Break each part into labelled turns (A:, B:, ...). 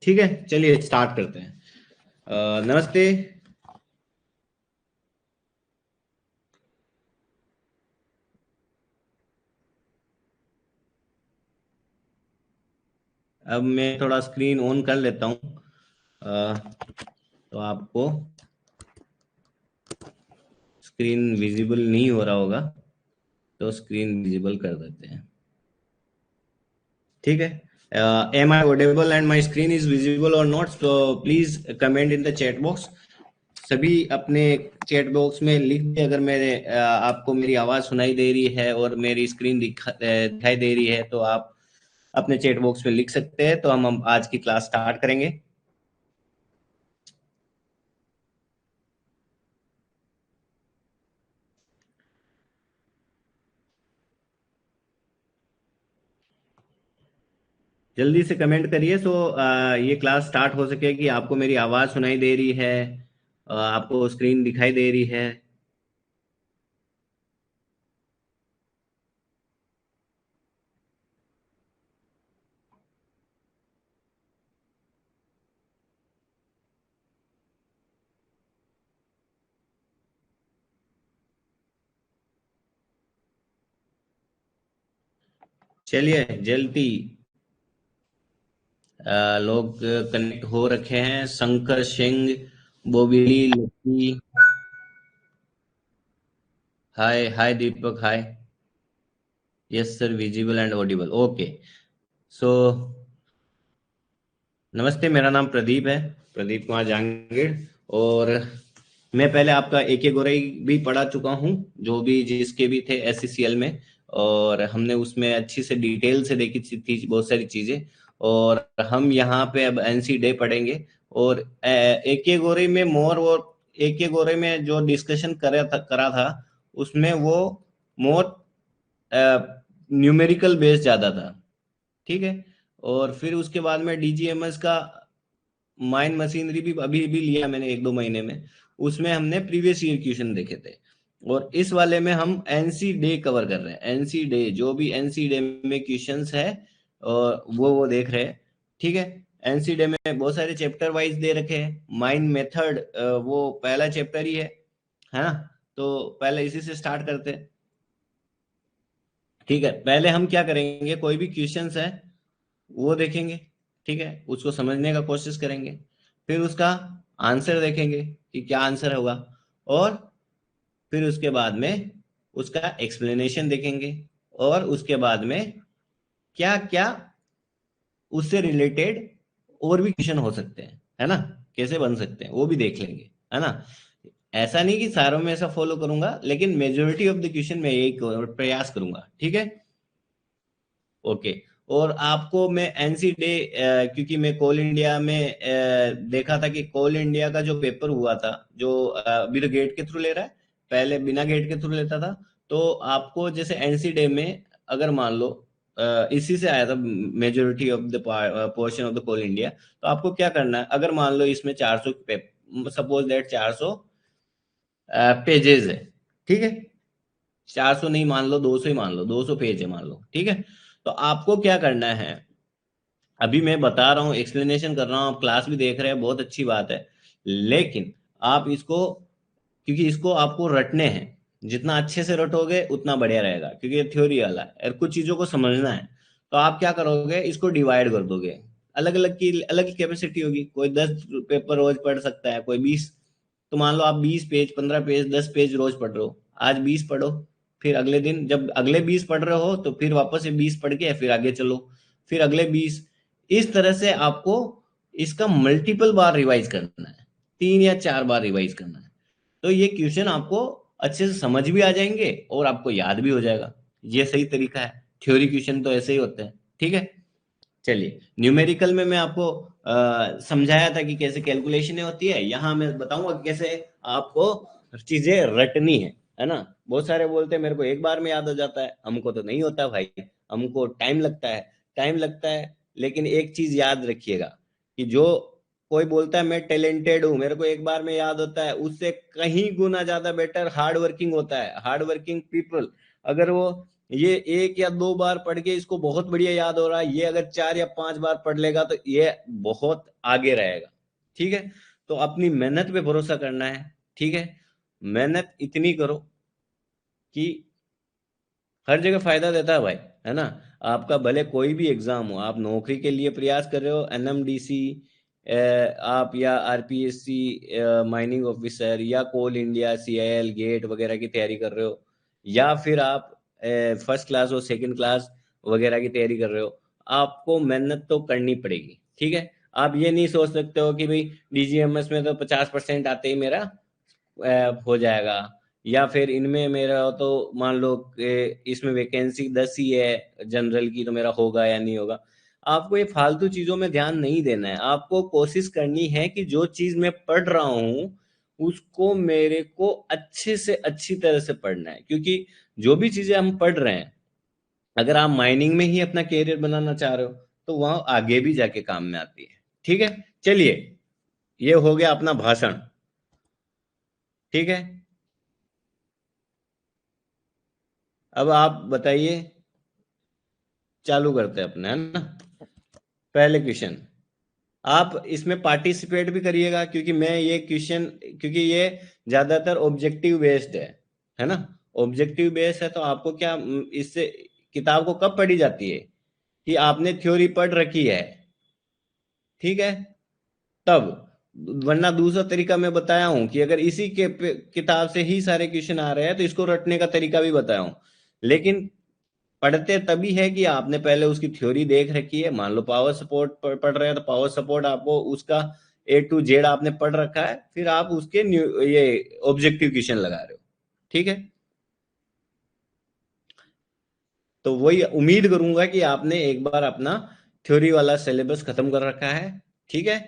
A: ठीक है, चलिए स्टार्ट करते हैं। नमस्ते। अब मैं थोड़ा स्क्रीन ऑन कर लेता हूँ। तो आपको स्क्रीन विजिबल नहीं हो रहा होगा, तो स्क्रीन विजिबल कर देते हैं। ठीक है। Am I audible and my screen is visible और नॉट, तो please comment in the chat box. सभी अपने चैट बॉक्स में लिख दें अगर आपको मेरी आवाज सुनाई दे रही है और मेरी स्क्रीन दिखाई दे रही है, तो आप अपने चैट बॉक्स में लिख सकते हैं। तो हम आज की क्लास स्टार्ट करेंगे। जल्दी से कमेंट करिए, सो ये क्लास स्टार्ट हो सके कि आपको मेरी आवाज़ सुनाई दे रही है, आपको स्क्रीन दिखाई दे रही है। चलिए जल्दी। लोग कनेक्ट हो रखे हैं। Shankar Singh, Bobbili, Lucky. Hi hi Deepak, hi. Yes sir, visible and audible, okay. So नमस्ते, मेरा नाम प्रदीप है, प्रदीप कुमार जहांगीर। और मैं पहले आपका एक गोरई भी पढ़ा चुका हूँ, जो भी जिसके भी थे एससीसीएल में। और हमने उसमें अच्छी से डिटेल से देखी थी बहुत सारी चीजें। और हम यहाँ पे अब एनसी डे पढ़ेंगे। और एक गोरई में मोर, और एक गोरई में जो डिस्कशन करा था उसमें वो मोर न्यूमेरिकल बेस ज्यादा था। ठीक है। और फिर उसके बाद में डीजीएमएस का माइंड मशीनरी भी अभी भी लिया मैंने 1-2 महीने में। उसमें हमने प्रीवियस ईयर क्वेश्चन देखे थे। और इस वाले में हम एनसी डे कवर कर रहे हैं। एनसी डे, जो भी एनसी डे में क्वेश्चंस है और वो देख रहे हैं। ठीक है। एनसी डे में बहुत सारे चैप्टर वाइज दे रखे हैं। माइंड मेथड वो पहला चैप्टर ही है ना। तो पहले इसी से स्टार्ट करते हैं। ठीक है, पहले हम क्या करेंगे, कोई भी क्वेश्चंस है वो देखेंगे। ठीक है, उसको समझने का कोशिश करेंगे। फिर उसका आंसर देखेंगे कि क्या आंसर होगा। और फिर उसके बाद में उसका एक्सप्लेनेशन देखेंगे। और उसके बाद में क्या क्या उससे रिलेटेड और भी क्वेश्चन हो सकते हैं, है ना, कैसे बन सकते हैं वो भी देख लेंगे, है ना। ऐसा नहीं कि सारों में ऐसा फॉलो करूंगा, लेकिन मेजोरिटी ऑफ द क्वेश्चन में यही प्रयास करूंगा। ठीक है, ओके। और आपको मैं एनसी डे, क्योंकि मैं कोल इंडिया में देखा था कि कोल इंडिया का जो पेपर हुआ था, जो अभी तो गेट के थ्रू ले रहा है, पहले बिना गेट के थ्रू लेता था। तो आपको जैसे एनसी डे में अगर मान लो इसी से आया था majority of the portion of the coal India. तो आपको क्या करना है, अगर मान लो इसमें 400, सपोज दैट 400 पेजेस है। ठीक है, 400 नहीं, मान लो 200 ही, मान लो 200 पेज है मान लो। ठीक है, तो आपको क्या करना है, अभी मैं बता रहा हूँ, एक्सप्लेनेशन कर रहा हूँ, आप क्लास भी देख रहे हैं, बहुत अच्छी बात है। लेकिन आप इसको, क्योंकि इसको आपको रटने हैं, जितना अच्छे से रटोगे उतना बढ़िया रहेगा, क्योंकि ये थ्योरी वाला है और कुछ चीजों को समझना है। तो आप क्या करोगे, इसको डिवाइड कर दोगे। अलग अलग की कैपेसिटी होगी। कोई 10 पेपर रोज पढ़ सकता है, कोई 20। तो मान लो आप 20 पेज, 15 पेज, 10 पेज रोज पढ़ रहे हो, आज 20 पढ़ो। फिर अगले दिन जब अगले 20 पढ़ रहे हो, तो फिर वापस से 20 पढ़ के फिर आगे चलो, फिर अगले 20। इस तरह से आपको इसका मल्टीपल बार रिवाइज करना है, 3 या 4 बार रिवाइज करना है। तो ये क्वेश्चन आपको अच्छे से समझ भी आ जाएंगे और आपको याद भी हो जाएगा। ये सही तरीका है। थ्योरी क्वेश्चन तो ऐसे ही होते हैं। ठीक है, चलिए न्यूमेरिकल में मैं आपको समझाया था कि कैसे कैलकुलेशन होती है। यहाँ मैं बताऊंगा कि कैसे आपको चीजें रटनी है ना। बहुत सारे बोलते हैं मेरे को एक बार में याद हो जाता है, हमको तो नहीं होता भाई, हमको टाइम लगता है। टाइम लगता है, लेकिन एक चीज याद रखिएगा कि जो कोई बोलता है मैं टैलेंटेड हूँ, मेरे को एक बार में याद होता है, उससे कहीं गुना ज्यादा बेटर हार्ड वर्किंग होता है। हार्ड वर्किंग पीपल, अगर वो ये 1 या 2 बार पढ़ के इसको बहुत बढ़िया याद हो रहा है, ये अगर 4 या 5 बार पढ़ लेगा तो ये बहुत आगे रहेगा। ठीक है, तो अपनी मेहनत पे भरोसा करना है। ठीक है, मेहनत इतनी करो कि हर जगह फायदा देता है भाई, है ना। आपका भले कोई भी एग्जाम हो, आप नौकरी के लिए प्रयास कर रहे हो, एनएमडीसी आप, या आरपीएससी माइनिंग ऑफिसर, या कोल इंडिया, सीआईएल गेट वगैरह की तैयारी कर रहे हो, या फिर आप फर्स्ट क्लास और सेकंड क्लास वगैरह की तैयारी कर रहे हो, आपको मेहनत तो करनी पड़ेगी। ठीक है, आप ये नहीं सोच सकते हो कि भाई डीजीएमएस में तो 50% आते ही मेरा हो जाएगा, या फिर इनमें मेरा तो मान लो कि इसमें वैकेंसी 10 ही है जनरल की, तो मेरा होगा या नहीं होगा। आपको ये फालतू चीजों में ध्यान नहीं देना है, आपको कोशिश करनी है कि जो चीज मैं पढ़ रहा हूँ उसको मेरे को अच्छे से अच्छी तरह से पढ़ना है, क्योंकि जो भी चीजें हम पढ़ रहे हैं, अगर आप माइनिंग में ही अपना कैरियर बनाना चाह रहे हो तो वहां आगे भी जाके काम में आती है। ठीक है, चलिए, ये हो गया अपना भाषण। ठीक है, अब आप बताइए, चालू करते हैं अपने, है ना। पहले क्वेश्चन, आप इसमें पार्टिसिपेट भी करिएगा, क्योंकि मैं ये क्वेश्चन, क्योंकि ये ज्यादातर ऑब्जेक्टिव बेस्ड है ना। ऑब्जेक्टिव बेस्ड है तो आपको क्या इससे किताब को कब पढ़ी जाती है कि आपने थ्योरी पढ़ रखी है, ठीक है, तब। वरना दूसरा तरीका मैं बताया हूं कि अगर इसी के किताब से ही सारे क्वेश्चन आ रहे हैं तो इसको रटने का तरीका भी बताया हूं। लेकिन पढ़ते तभी है कि आपने पहले उसकी थ्योरी देख रखी है। मान लो पावर सपोर्ट पढ़ रहे हैं तो पावर सपोर्ट आपको उसका A to Z आपने पढ़ रखा है, फिर आप उसके ये ऑब्जेक्टिव क्वेश्चन लगा रहे हो। ठीक है, तो वही उम्मीद करूंगा कि आपने एक बार अपना थ्योरी वाला सिलेबस खत्म कर रखा है। ठीक है,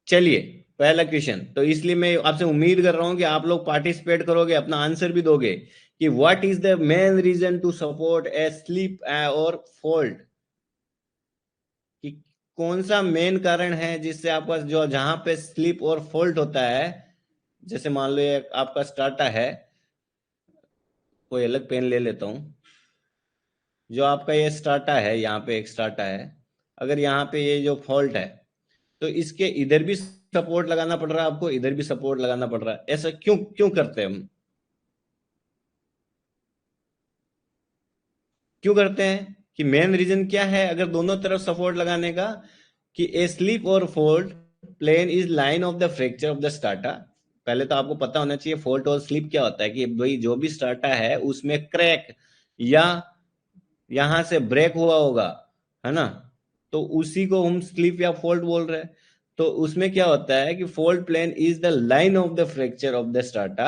A: चलिए, पहला क्वेश्चन, तो इसलिए मैं आपसे उम्मीद कर रहा हूं कि आप लोग पार्टिसिपेट करोगे, अपना आंसर भी दोगे कि what is the main reason to support a sleep और फोल्ड, कि कौन सा मेन कारण है जिससे आपका जो जहां पे स्लिप और फोल्ट होता है, जैसे मान लो ये आपका स्टार्टा है, कोई अलग पेन ले लेता हूं, जो आपका ये स्टार्टा है, यहाँ पे एक स्टार्टा है, अगर यहाँ पे ये जो फॉल्ट है तो इसके इधर भी सपोर्ट लगाना पड़ रहा है आपको, इधर भी सपोर्ट लगाना पड़ रहा है। ऐसा क्यों क्यों करते हैं हम, क्यों करते हैं, कि मेन रीजन क्या है अगर दोनों तरफ सपोर्ट लगाने का, कि ए स्लिप और fold plane is line of the fracture of the strata. पहले तो आपको पता होना चाहिए फोल्ट और स्लिप क्या होता है, कि भाई जो भी स्टार्टा है उसमें क्रैक या यहां से ब्रेक हुआ होगा, है ना, तो उसी को हम स्लिप या फोल्ट बोल रहे हैं। तो उसमें क्या होता है कि fault plane is the line of the fracture of the strata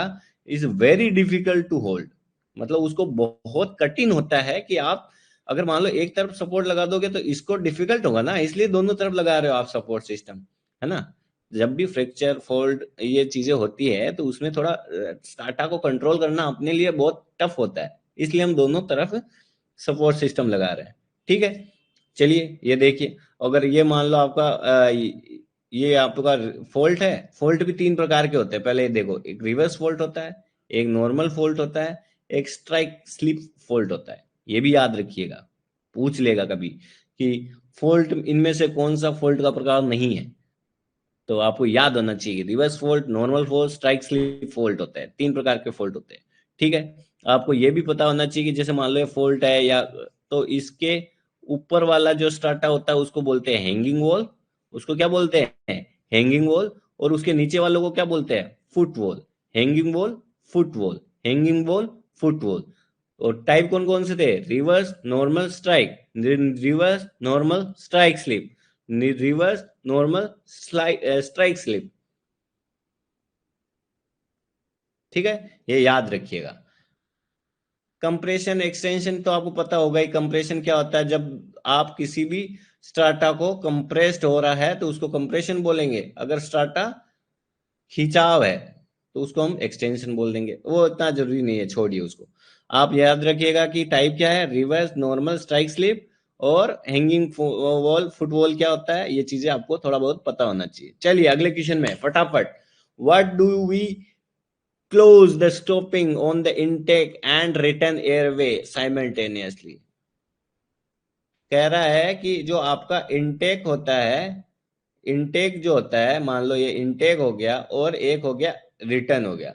A: is very difficult to hold, मतलब उसको बहुत कठिन होता है कि आप अगर मान लो एक तरफ सपोर्ट लगा दोगे तो इसको डिफिकल्ट होगा ना, इसलिए दोनों तरफ लगा रहे हो आप सपोर्ट सिस्टम, है ना। जब भी फ्रैक्चर फोल्ड ये चीजें होती है तो उसमें थोड़ा स्टार्टा को कंट्रोल करना अपने लिए बहुत टफ होता है, इसलिए हम दोनों तरफ सपोर्ट सिस्टम लगा रहे हैं। ठीक है, चलिए ये देखिए, अगर ये मान लो आपका ये आपका फॉल्ट है, फॉल्ट भी 3 प्रकार के होते हैं, पहले ये देखो, एक रिवर्स फॉल्ट होता है, एक नॉर्मल फॉल्ट होता है, एक स्ट्राइक स्लिप फॉल्ट होता है। ये भी याद रखिएगा, पूछ लेगा कभी कि फॉल्ट इनमें से कौन सा फॉल्ट का प्रकार नहीं है, तो आपको याद होना चाहिए reverse fault, normal fault, strike slip fault होता है, 3 प्रकार के फॉल्ट होते हैं। ठीक है, आपको ये भी पता होना चाहिए कि जैसे मान लो फॉल्ट है या, तो इसके ऊपर वाला जो स्टार्टा होता है उसको बोलते हैं हैंगिंग वॉल, उसको क्या बोलते हैं, हैंगिंग वॉल, और उसके नीचे वालों को क्या बोलते हैं, foot wall. Hanging wall, foot wall, hanging wall, foot wall. और टाइप कौन कौन से थे, reverse, normal, strike, reverse, normal, strike slip, reverse, normal, strike slip. ठीक है, ये याद रखिएगा। कंप्रेशन एक्सटेंशन तो आपको पता होगा ही, कंप्रेशन क्या होता है, जब आप किसी भी स्ट्राटा को कंप्रेस्ड हो रहा है तो उसको कंप्रेशन बोलेंगे, अगर स्ट्राटा खिंचाव है तो उसको हम एक्सटेंशन बोल देंगे, वो इतना जरूरी नहीं है, छोड़िए उसको। आप याद रखिएगा कि टाइप क्या है, रिवर्स, नॉर्मल, स्ट्राइक स्लिप, और हैंगिंग वॉल, फुटवॉल क्या होता है, ये चीजें आपको थोड़ा बहुत पता होना चाहिए। चलिए अगले क्वेश्चन में फटाफट, what do we close the stopping on the intake and return airway simultaneously. कह रहा है कि जो आपका इनटेक होता है, इनटेक जो होता है, मान लो ये इनटेक हो गया और एक हो गया रिटर्न हो गया,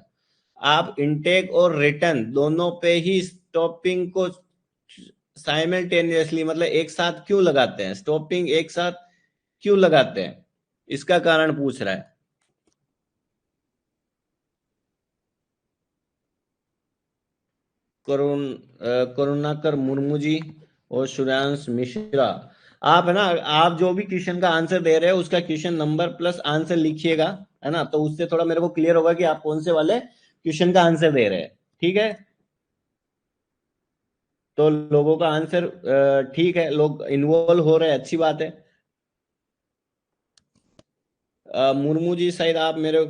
A: आप इनटेक और रिटर्न दोनों पे ही स्टॉपिंग को साइमल्टेनियसली मतलब एक साथ क्यों लगाते हैं, स्टॉपिंग एक साथ क्यों लगाते हैं, इसका कारण पूछ रहा है। करुणाकर मुर्मू जी और सुरांश मिश्रा, आप है ना, आप जो भी क्वेश्चन का आंसर दे रहे हो उसका क्वेश्चन नंबर प्लस आंसर लिखिएगा, है ना, तो उससे थोड़ा मेरे को क्लियर होगा कि आप कौन से वाले क्वेश्चन का आंसर दे रहे हैं। ठीक है, तो लोगों का आंसर ठीक है, लोग इन्वॉल्व हो रहे हैं, अच्छी बात है। मुर्मू जी शायद आप मेरे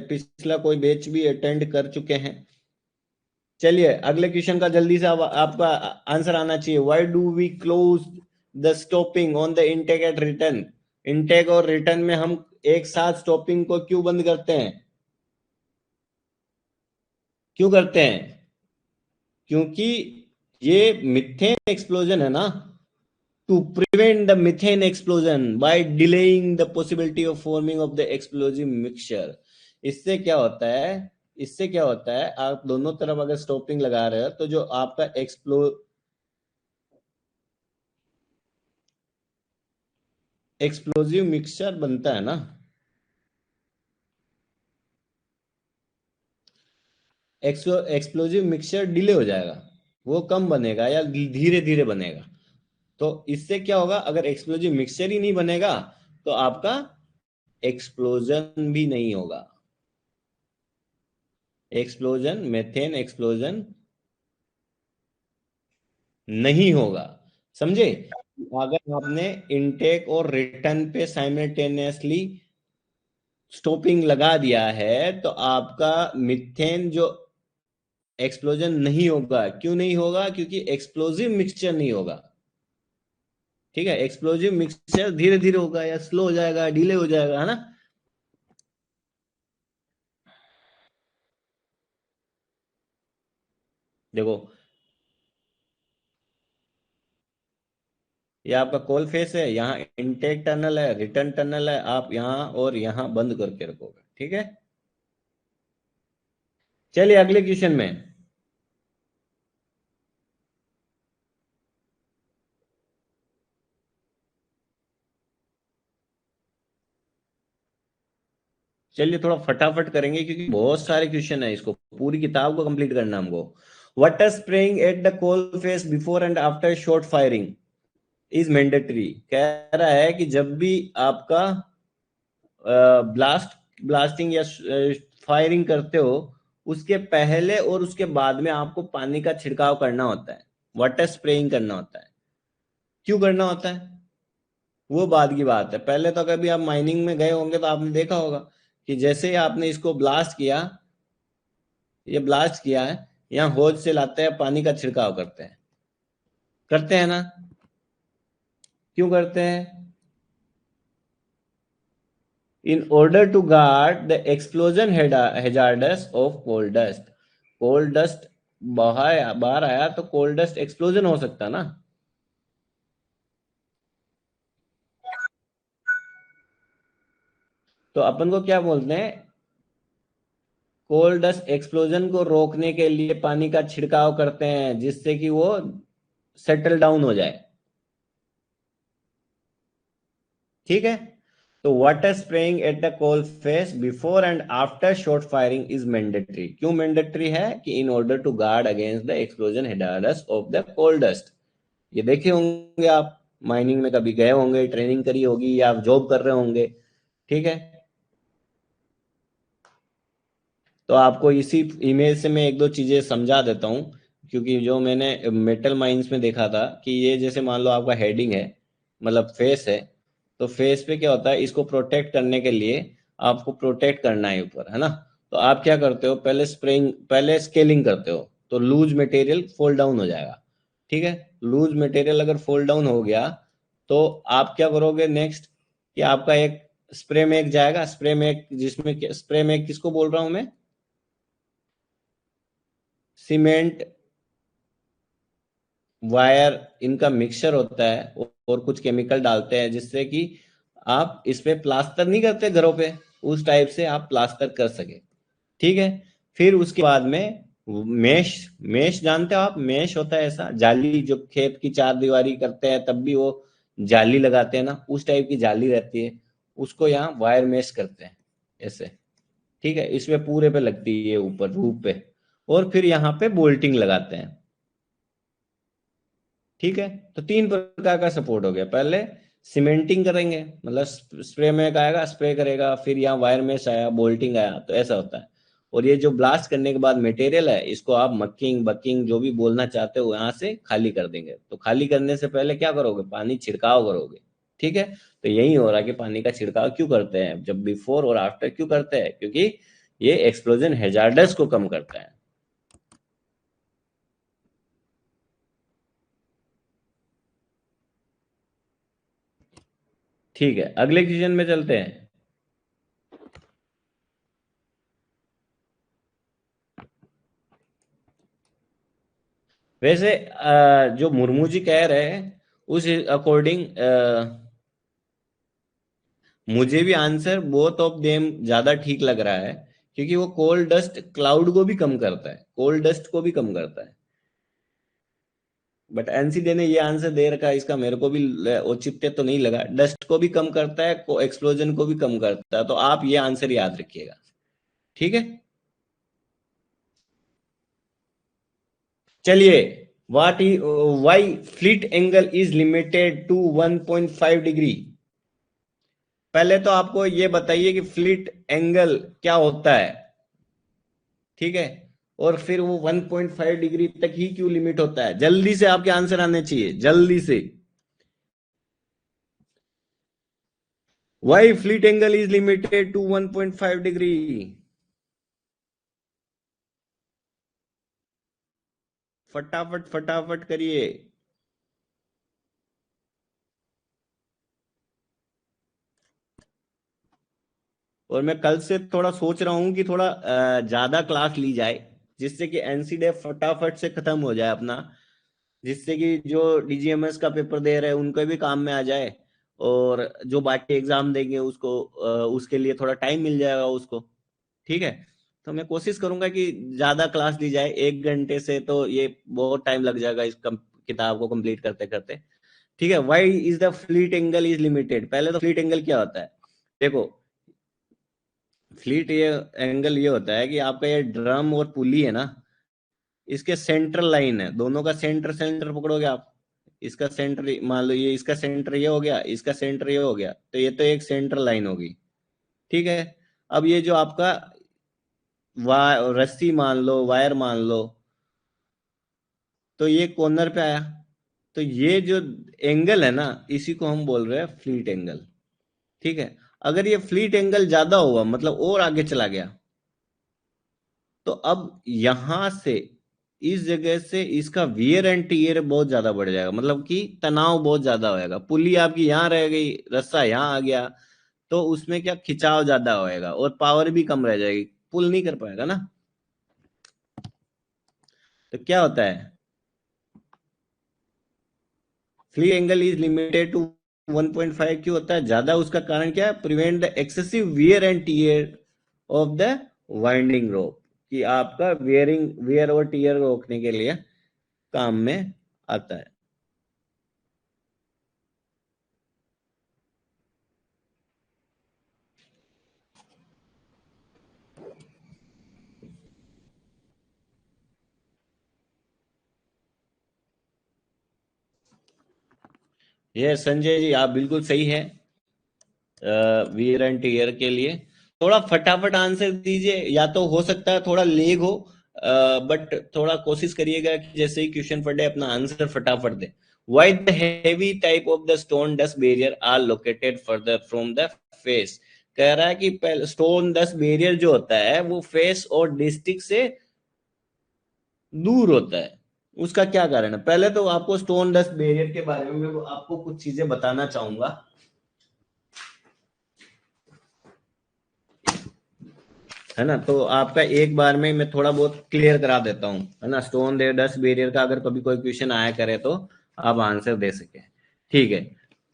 A: पिछला कोई बैच भी अटेंड कर चुके हैं। चलिए अगले क्वेश्चन का जल्दी से आपका आंसर आना चाहिए। Why do we close the stopping on the intake at return, intake और रिटर्न में हम एक साथ स्टॉपिंग को क्यों बंद करते हैं, क्यों करते हैं? क्योंकि ये मिथेन एक्सप्लोजन है ना, to prevent the methane explosion by delaying the possibility of forming of the explosive mixture। इससे क्या होता है, इससे क्या होता है, आप दोनों तरफ अगर स्टॉपिंग लगा रहे हो तो जो आपका एक्सप्लोजिव मिक्सचर बनता है ना, एक्सप्लोजिव मिक्सचर डिले हो जाएगा, वो कम बनेगा या धीरे धीरे बनेगा। तो इससे क्या होगा, अगर एक्सप्लोजिव मिक्सचर ही नहीं बनेगा तो आपका एक्सप्लोजन भी नहीं होगा, एक्सप्लोजन, मेथेन एक्सप्लोजन नहीं होगा। समझे? अगर आपने इनटेक और रिटर्न पे साइमल्टेनियसली स्टॉपिंग लगा दिया है तो आपका मिथेन जो एक्सप्लोजन नहीं होगा। क्यों नहीं होगा? क्योंकि एक्सप्लोजिव मिक्सचर नहीं होगा। ठीक है, एक्सप्लोजिव मिक्सचर धीरे धीरे होगा या स्लो हो जाएगा, डिले हो जाएगा, है ना। देखो ये आपका कॉल फेस है, यहाँ इनटेक टनल है, रिटर्न टनल है, आप यहाँ और यहाँ बंद करके रखोगे। ठीक है, चलिए अगले क्वेश्चन में। चलिए थोड़ा फटाफट करेंगे क्योंकि बहुत सारे क्वेश्चन है, इसको पूरी किताब को कंप्लीट करना हमको। Water spraying at the coal face before and after shot firing is mandatory. कह रहा है कि जब भी आपका ब्लास्टिंग या फायरिंग करते हो उसके पहले और उसके बाद में आपको पानी का छिड़काव करना होता है, वाटर स्प्रेइंग करना होता है। क्यों करना होता है वो बाद की बात है, पहले तो कभी आप माइनिंग में गए होंगे तो आपने देखा होगा कि जैसे ही आपने इसको ब्लास्ट किया, ये ब्लास्ट किया है, यहाँ होज से लाते हैं, पानी का छिड़काव करते हैं ना। क्यों करते हैं? In order to guard the explosion hazards of coal dust. Coal dust बाहर आया तो कोल डस्ट एक्सप्लोजन हो सकता ना। तो अपन को क्या बोलते हैं, कोल डस्ट एक्सप्लोजन को रोकने के लिए पानी का छिड़काव करते हैं जिससे कि वो सेटल डाउन हो जाए। ठीक है, तो water spraying at the coal face before and after shot firing is mandatory. क्यों मैंडेटरी है? कि in order to guard against the explosion hazards of the coal dust. ये देखे होंगे आप, माइनिंग में कभी गए होंगे, ट्रेनिंग करी होगी या आप जॉब कर रहे होंगे। ठीक है, तो आपको इसी इमेज से मैं एक दो चीजें समझा देता हूँ, क्योंकि जो मैंने मेटल माइंस में देखा था कि ये जैसे मान लो आपका हेडिंग है, मतलब फेस है, तो फेस पे क्या होता है, इसको प्रोटेक्ट करने के लिए आपको प्रोटेक्ट करना है ऊपर, है ना। तो आप क्या करते हो, पहले स्प्रेइंग, पहले स्केलिंग करते हो तो लूज मटेरियल फोल्ड डाउन हो जाएगा। ठीक है, लूज मटेरियल अगर फोल्ड डाउन हो गया तो आप क्या करोगे नेक्स्ट, कि आपका एक स्प्रे में एक जाएगा, स्प्रे में एक, जिसमें स्प्रे में किसको बोल रहा हूं मैं, सीमेंट, वायर, इनका मिक्सचर होता है और कुछ केमिकल डालते हैं जिससे कि आप इस पे प्लास्टर नहीं करते घरों पे, उस टाइप से आप प्लास्टर कर सके। ठीक है। फिर उसके बाद में मेश, मेश जानते हो आप? मेश होता है ऐसा जाली, जो खेत की चार दीवारी करते हैं तब भी वो जाली लगाते हैं ना, उस टाइप की जाली रहती है, उसको यहाँ वायर मेश करते हैं ऐसे। ठीक है, इसमें पूरे पे लगती है ऊपर रूप पे, और फिर यहाँ पे बोल्टिंग लगाते हैं। ठीक है, तो तीन प्रकार का सपोर्ट हो गया। पहले सीमेंटिंग करेंगे, मतलब स्प्रे में आएगा, स्प्रे करेगा, फिर यहाँ वायर मेश आया, बोल्टिंग आया, तो ऐसा होता है। और ये जो ब्लास्ट करने के बाद मटेरियल है, इसको आप मक्किंग बकिंग जो भी बोलना चाहते हो यहाँ से खाली कर देंगे। तो खाली करने से पहले क्या करोगे? पानी छिड़काव करोगे। ठीक है, तो यही हो रहा है कि पानी का छिड़काव क्यों करते हैं, जब बिफोर और आफ्टर क्यों करते हैं? क्योंकि ये एक्सप्लोजन हैजार्डस को कम करता है। ठीक है, अगले क्वेश्चन में चलते हैं। वैसे जो मुर्मू जी कह रहे हैं उस अकॉर्डिंग मुझे भी आंसर बोथ ऑफ देम ज्यादा ठीक लग रहा है, क्योंकि वो कोल डस्ट क्लाउड को भी कम करता है, कोल डस्ट को भी कम करता है। बट एनसीडे ने ये आंसर दे रखा है, इसका मेरे को भी औचित्य तो नहीं लगा। डस्ट को भी कम करता है, एक्सप्लोजन को भी कम करता है, तो आप ये आंसर याद रखिएगा। ठीक है, चलिए। What E Y fleet angle is limited to 1.5 degree? पहले तो आपको ये बताइए कि फ्लिट एंगल क्या होता है। ठीक है, और फिर वो 1.5 डिग्री तक ही क्यों लिमिट होता है? जल्दी से आपके आंसर आने चाहिए, जल्दी से। Why fleet angle is limited to 1.5 degree? फटाफट फटाफट करिए। और मैं कल से थोड़ा सोच रहा हूं कि थोड़ा ज्यादा क्लास ली जाए, जिससे कि एनसीडे फटाफट से खत्म हो जाए अपना, जिससे कि जो डीजीएमएस का पेपर दे रहे हैं उनको भी काम में आ जाए, और जो बाकी एग्जाम देंगे उसको उसके लिए थोड़ा टाइम मिल जाएगा उसको। ठीक है, तो मैं कोशिश करूंगा कि ज्यादा क्लास ली जाए, 1 घंटे से तो ये बहुत टाइम लग जाएगा इस किताब को कंप्लीट करते करते। ठीक है, why is the fleet angle is limited? पहले तो फ्लीट एंगल क्या होता है, देखो। फ्लीट ये एंगल ये होता है कि आपका ये ड्रम और पुली है ना, इसके सेंट्रल लाइन है, दोनों का सेंटर, सेंटर पकड़ोगे आप, इसका सेंटर मान लो, ये इसका सेंटर ये हो गया, इसका सेंटर ये हो गया, तो ये तो एक सेंट्रल लाइन होगी। ठीक है, अब ये जो आपका रस्सी मान लो, वायर मान लो, तो ये कॉर्नर पे आया, तो ये जो एंगल है ना, इसी को हम बोल रहे हैं फ्लीट एंगल। ठीक है, अगर ये फ्लीट एंगल ज्यादा हुआ, मतलब और आगे चला गया, तो अब यहां से इस जगह से इसका वियर एंड टीयर बहुत ज्यादा बढ़ जाएगा, मतलब कि तनाव बहुत ज्यादा होएगा। पुली आपकी यहाँ रह गई, रस्सा यहाँ आ गया, तो उसमें क्या खिंचाव ज्यादा होएगा और पावर भी कम रह जाएगी, पुल नहीं कर पाएगा ना। तो क्या होता है, fleet angle is limited to 1.5 क्यों होता है ज्यादा? उसका कारण क्या है? Prevent the excessive wear and tear of the winding rope, कि आपका वियर और टीयर रोकने के लिए काम में आता है। ये संजय जी आप बिल्कुल सही है, वियर एंड टीयर के लिए। थोड़ा फटाफट आंसर दीजिए, या तो हो सकता है थोड़ा लेग हो, बट थोड़ा कोशिश करिएगा कि जैसे ही क्वेश्चन पढ़े अपना आंसर फटाफट दे। Why the heavy type of the stone dust barrier are located further from the face? कह रहा है कि स्टोन डस्ट बैरियर जो होता है वो फेस और डिस्ट्रिक्ट से दूर होता है, उसका क्या कारण है? पहले तो आपको स्टोन डस्ट बैरियर के बारे में मैं आपको कुछ चीजें बताना चाहूंगा। है ना। तो आपका एक बार में मैं थोड़ा बहुत क्लियर करा देता हूँ, है ना। स्टोन दे डस्ट बैरियर का अगर कभी कोई क्वेश्चन आया करे तो आप आंसर दे सके, ठीक है।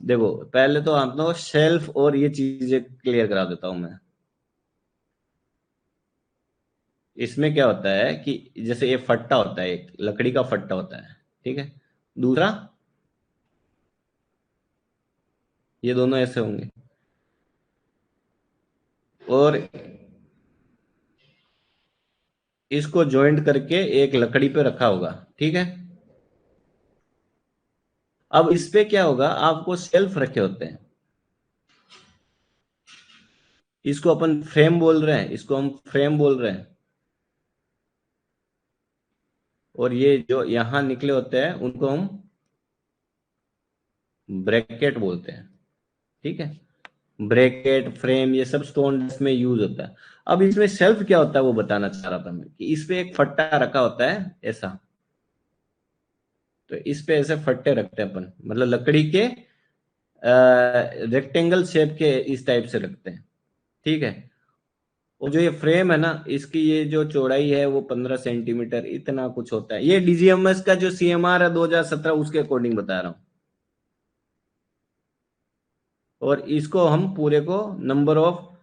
A: देखो पहले तो आप लोग शेल्फ और ये चीजें क्लियर करा देता हूं मैं। इसमें क्या होता है कि जैसे ये फट्टा होता है, एक लकड़ी का फट्टा होता है, ठीक है। दूसरा ये दोनों ऐसे होंगे, और इसको जॉइंट करके एक लकड़ी पे रखा होगा, ठीक है। अब इस पे क्या होगा, आपको शेल्फ रखे होते हैं। इसको अपन फ्रेम बोल रहे हैं, इसको हम फ्रेम बोल रहे हैं। और ये जो यहां निकले होते हैं उनको हम ब्रैकेट बोलते हैं, ठीक है। ब्रैकेट फ्रेम ये सब स्टोन में यूज होता है। अब इसमें शेल्फ क्या होता है वो बताना चाह रहा था मैं, कि इस पे एक फट्टा रखा होता है ऐसा। तो इस पे ऐसे फट्टे रखते हैं अपन, मतलब लकड़ी के रेक्टेंगल शेप के इस टाइप से रखते हैं, ठीक है। और जो ये फ्रेम है ना, इसकी ये जो चौड़ाई है वो 15 सेंटीमीटर इतना कुछ होता है। ये डीजीएमएस का जो सीएमआर है 2017 उसके अकॉर्डिंग बता रहा हूँ। और इसको हम पूरे को नंबर ऑफ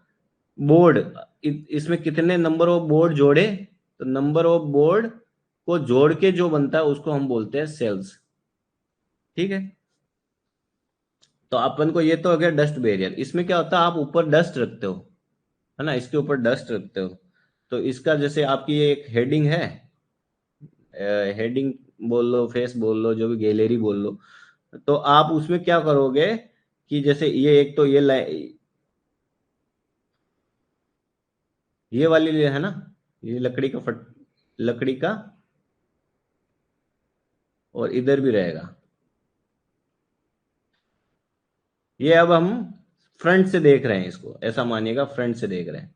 A: बोर्ड, इसमें कितने नंबर ऑफ बोर्ड जोड़े, तो नंबर ऑफ बोर्ड को जोड़ के जो बनता है उसको हम बोलते हैं सेल्स, ठीक है। तो अपन को ये तो हो गया डस्ट बैरियर। इसमें क्या होता है, आप ऊपर डस्ट रखते हो, है ना, इसके ऊपर डस्ट रखते हो। तो इसका जैसे आपकी ये एक हेडिंग है, हेडिंग बोल लो, फेस बोल लो, जो भी गैलरी बोल लो। तो आप उसमें क्या करोगे कि जैसे ये एक तो ये वाली है ना, ये लकड़ी का लकड़ी का, और इधर भी रहेगा। ये अब हम फ्रंट से देख रहे हैं, इसको ऐसा मानिएगा फ्रंट से देख रहे हैं।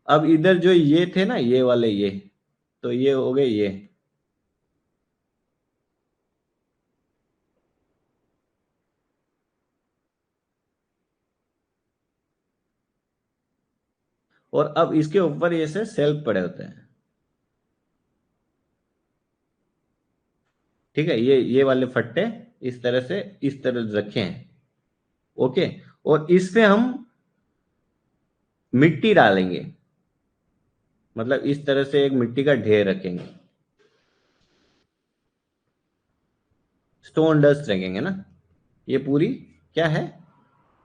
A: अब इधर जो ये थे ना, ये वाले ये, तो ये हो गए ये। और अब इसके ऊपर ये से सेल्फ पड़े होते हैं, ठीक है। ये वाले फट्टे इस तरह से, इस तरह रखे हैं, ओके। और इस पे हम मिट्टी डालेंगे, मतलब इस तरह से एक मिट्टी का ढेर रखेंगे, स्टोन डस्ट रखेंगे ना। ये पूरी क्या है,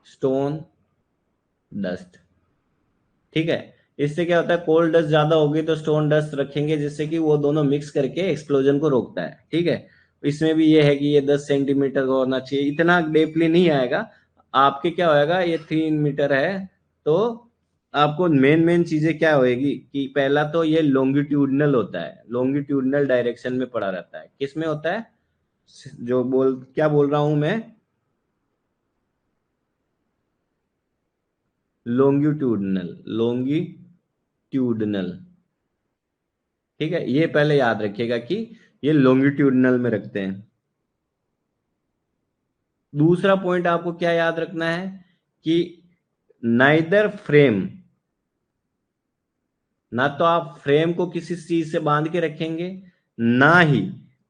A: स्टोन डस्ट, ठीक है। इससे क्या होता है, कोल्ड डस्ट ज्यादा होगी तो स्टोन डस्ट रखेंगे, जिससे कि वो दोनों मिक्स करके एक्सप्लोजन को रोकता है, ठीक है। इसमें भी ये है कि ये 10 सेंटीमीटर का होना चाहिए, इतना डेपली नहीं आएगा। आपके क्या होएगा, ये 3 मीटर है, तो आपको मेन मेन चीजें क्या होएगी कि पहला तो ये लॉन्गिट्यूडनल होता है, लॉन्गिट्यूडनल डायरेक्शन में पड़ा रहता है। किस में होता है, जो क्या बोल रहा हूं मैं, लॉन्गिट्यूडनल, लॉन्गिट्यूडनल, ठीक है। ये पहले याद रखिएगा कि ये लॉन्गिट्यूडनल में रखते हैं। दूसरा पॉइंट आपको क्या याद रखना है कि नाइदर फ्रेम, ना तो आप फ्रेम को किसी चीज से बांध के रखेंगे, ना ही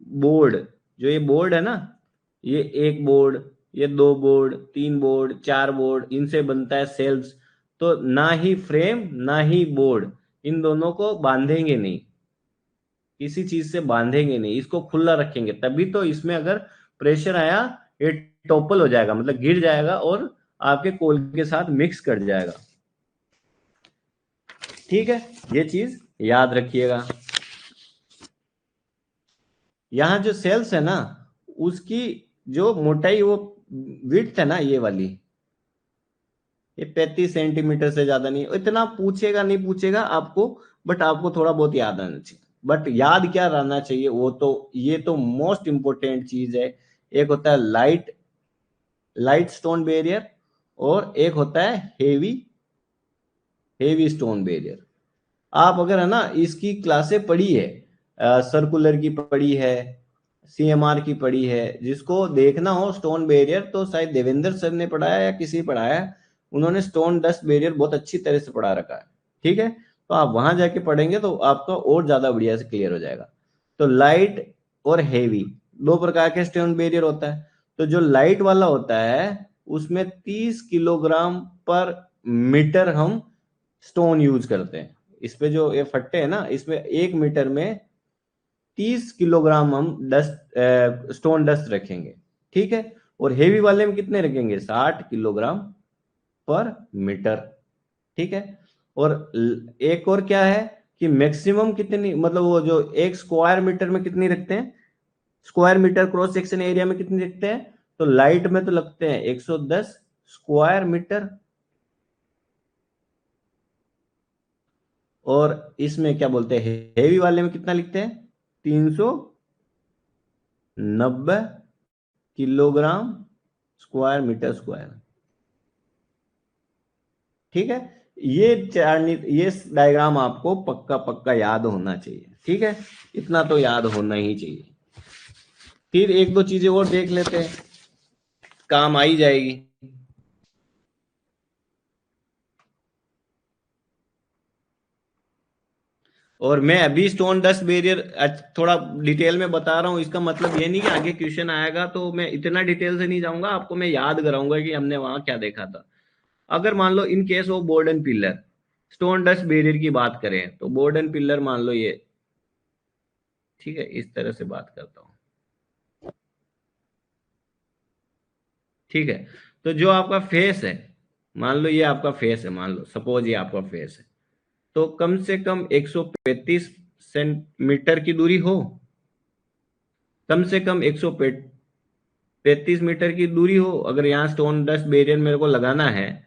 A: बोर्ड, जो ये बोर्ड है ना, ये एक बोर्ड, ये दो बोर्ड, तीन बोर्ड, चार बोर्ड, इनसे बनता है सेल्स। तो ना ही फ्रेम ना ही बोर्ड, इन दोनों को बांधेंगे नहीं, किसी चीज से बांधेंगे नहीं, इसको खुला रखेंगे। तभी तो इसमें अगर प्रेशर आया, ये टॉपल हो जाएगा, मतलब गिर जाएगा और आपके कोल के साथ मिक्स कर जाएगा, ठीक है। ये चीज याद रखिएगा। यहाँ जो सेल्स है ना, उसकी जो मोटाई, वो विड्थ है ना, ये वाली, ये 35 सेंटीमीटर से ज्यादा नहीं। इतना पूछेगा नहीं पूछेगा आपको, बट आपको थोड़ा बहुत याद आना चाहिए। बट याद क्या रहना चाहिए, वो तो ये तो मोस्ट इंपोर्टेंट चीज है। एक होता है लाइट, लाइट स्टोन बैरियर, और एक होता है हेवी, हेवी स्टोन बैरियर। आप अगर है ना इसकी क्लासे पढ़ी है, सर्कुलर की पढ़ी है, सीएमआर की पढ़ी है, जिसको देखना हो स्टोन बैरियर, तो शायद देवेंद्र सर ने पढ़ाया या किसी पढ़ाया, उन्होंने स्टोन डस्ट बैरियर बहुत अच्छी तरह से पढ़ा रखा है, ठीक है। तो आप वहां जाके पढ़ेंगे तो आपका और ज्यादा बढ़िया से क्लियर हो जाएगा। तो लाइट और हेवी दो प्रकार के स्टोन बैरियर होता है। तो जो लाइट वाला होता है उसमें 30 किलोग्राम पर मीटर हम स्टोन यूज करते हैं। इस पे जो ये फट्टे है ना, इसमें 1 मीटर में 30 किलोग्राम हम डस्ट स्टोन डस्ट रखेंगे, ठीक है। और हेवी वाले में कितने रखेंगे, 60 किलोग्राम पर मीटर, ठीक है। और एक और क्या है कि मैक्सिमम कितनी, मतलब वो जो एक स्क्वायर मीटर में कितनी रखते हैं, square metre cross section area में कितनी रखते हैं, तो लाइट में तो लगते हैं 110 स्क्वायर मीटर, और इसमें क्या बोलते हैं हेवी वाले में कितना लिखते हैं, 390 किलोग्राम स्क्वायर मीटर स्क्वायर, ठीक है। ये ये डायग्राम आपको पक्का पक्का याद होना चाहिए, ठीक है, इतना तो याद होना ही चाहिए। फिर एक दो चीजें और देख लेते हैं, काम आई जाएगी। और मैं अभी स्टोन डस्ट बैरियर थोड़ा डिटेल में बता रहा हूँ, इसका मतलब ये नहीं कि आगे क्वेश्चन आएगा तो मैं इतना डिटेल से नहीं जाऊंगा, आपको मैं याद कराऊंगा कि हमने वहां क्या देखा था। अगर मान लो in case of board and pillar, stone dust barrier की बात करें तो बोर्ड एंड पिलर मान लो ये, ठीक है, इस तरह से बात करता हूँ, ठीक है। तो जो आपका फेस है, मान लो ये आपका फेस है, मान लो सपोज ये आपका फेस है, तो कम से कम 135 सेंटीमीटर की दूरी हो, कम से कम 135 मीटर की दूरी हो। अगर यहाँ स्टोन डस्ट बैरियर मेरे को लगाना है,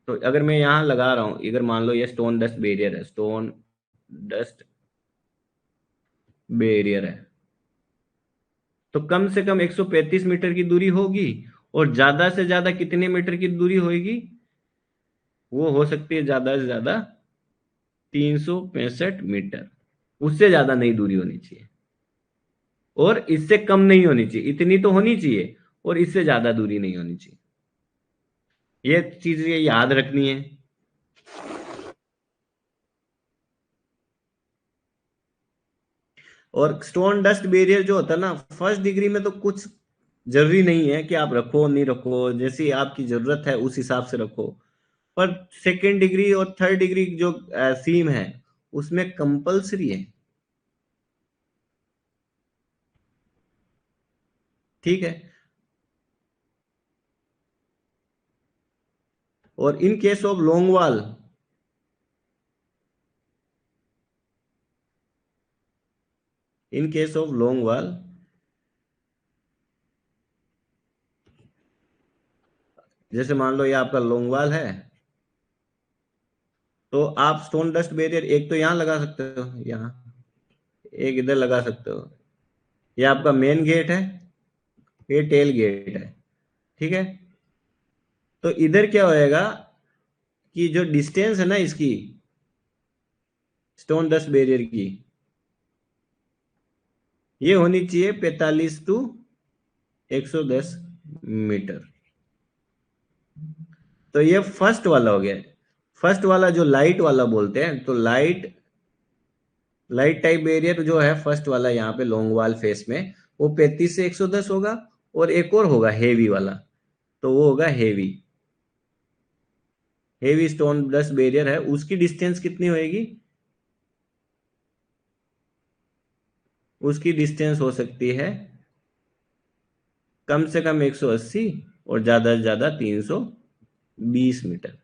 A: तो अगर मैं यहाँ लगा रहा हूँ, अगर मान लो ये स्टोन डस्ट बैरियर है, स्टोन डस्ट बैरियर है, तो कम से कम 135 मीटर की दूरी होगी। और ज्यादा से ज्यादा कितने मीटर की दूरी होगी, वो हो सकती है ज्यादा से ज्यादा 365 मीटर, उससे ज्यादा नहीं दूरी होनी चाहिए, और इससे कम नहीं होनी चाहिए, इतनी तो होनी चाहिए, और इससे ज्यादा दूरी नहीं होनी चाहिए। ये चीज ये याद रखनी है। और स्टोन डस्ट बैरियर जो होता है ना, फर्स्ट डिग्री में तो कुछ जरूरी नहीं है कि आप रखो नहीं रखो, जैसी आपकी जरूरत है उस हिसाब से रखो। पर सेकेंड डिग्री और थर्ड डिग्री जो सीम है उसमें कंपलसरी है, ठीक है। और इन case of long wall, in case of long wall, जैसे मान लो ये आपका लॉन्ग वॉल है, तो आप स्टोन डस्ट बैरियर एक तो यहाँ लगा सकते हो, यहाँ एक इधर लगा सकते हो। ये आपका मेन गेट है, ये टेल गेट है, ठीक है। तो इधर क्या होएगा कि जो डिस्टेंस है ना इसकी, स्टोन डस्ट बैरियर की, ये होनी चाहिए 45 टू 110 मीटर। तो ये फर्स्ट वाला हो गया। फर्स्ट वाला जो लाइट वाला बोलते हैं, तो लाइट लाइट टाइप बैरियर जो है फर्स्ट वाला यहाँ पे लॉन्ग वॉल फेस में, वो 35 से 110 होगा। और एक और होगा हेवी वाला, तो वो होगा heavy, heavy stone dust barrier है, उसकी डिस्टेंस कितनी होगी, उसकी डिस्टेंस हो सकती है कम से कम 180 और ज्यादा से ज्यादा 320 मीटर।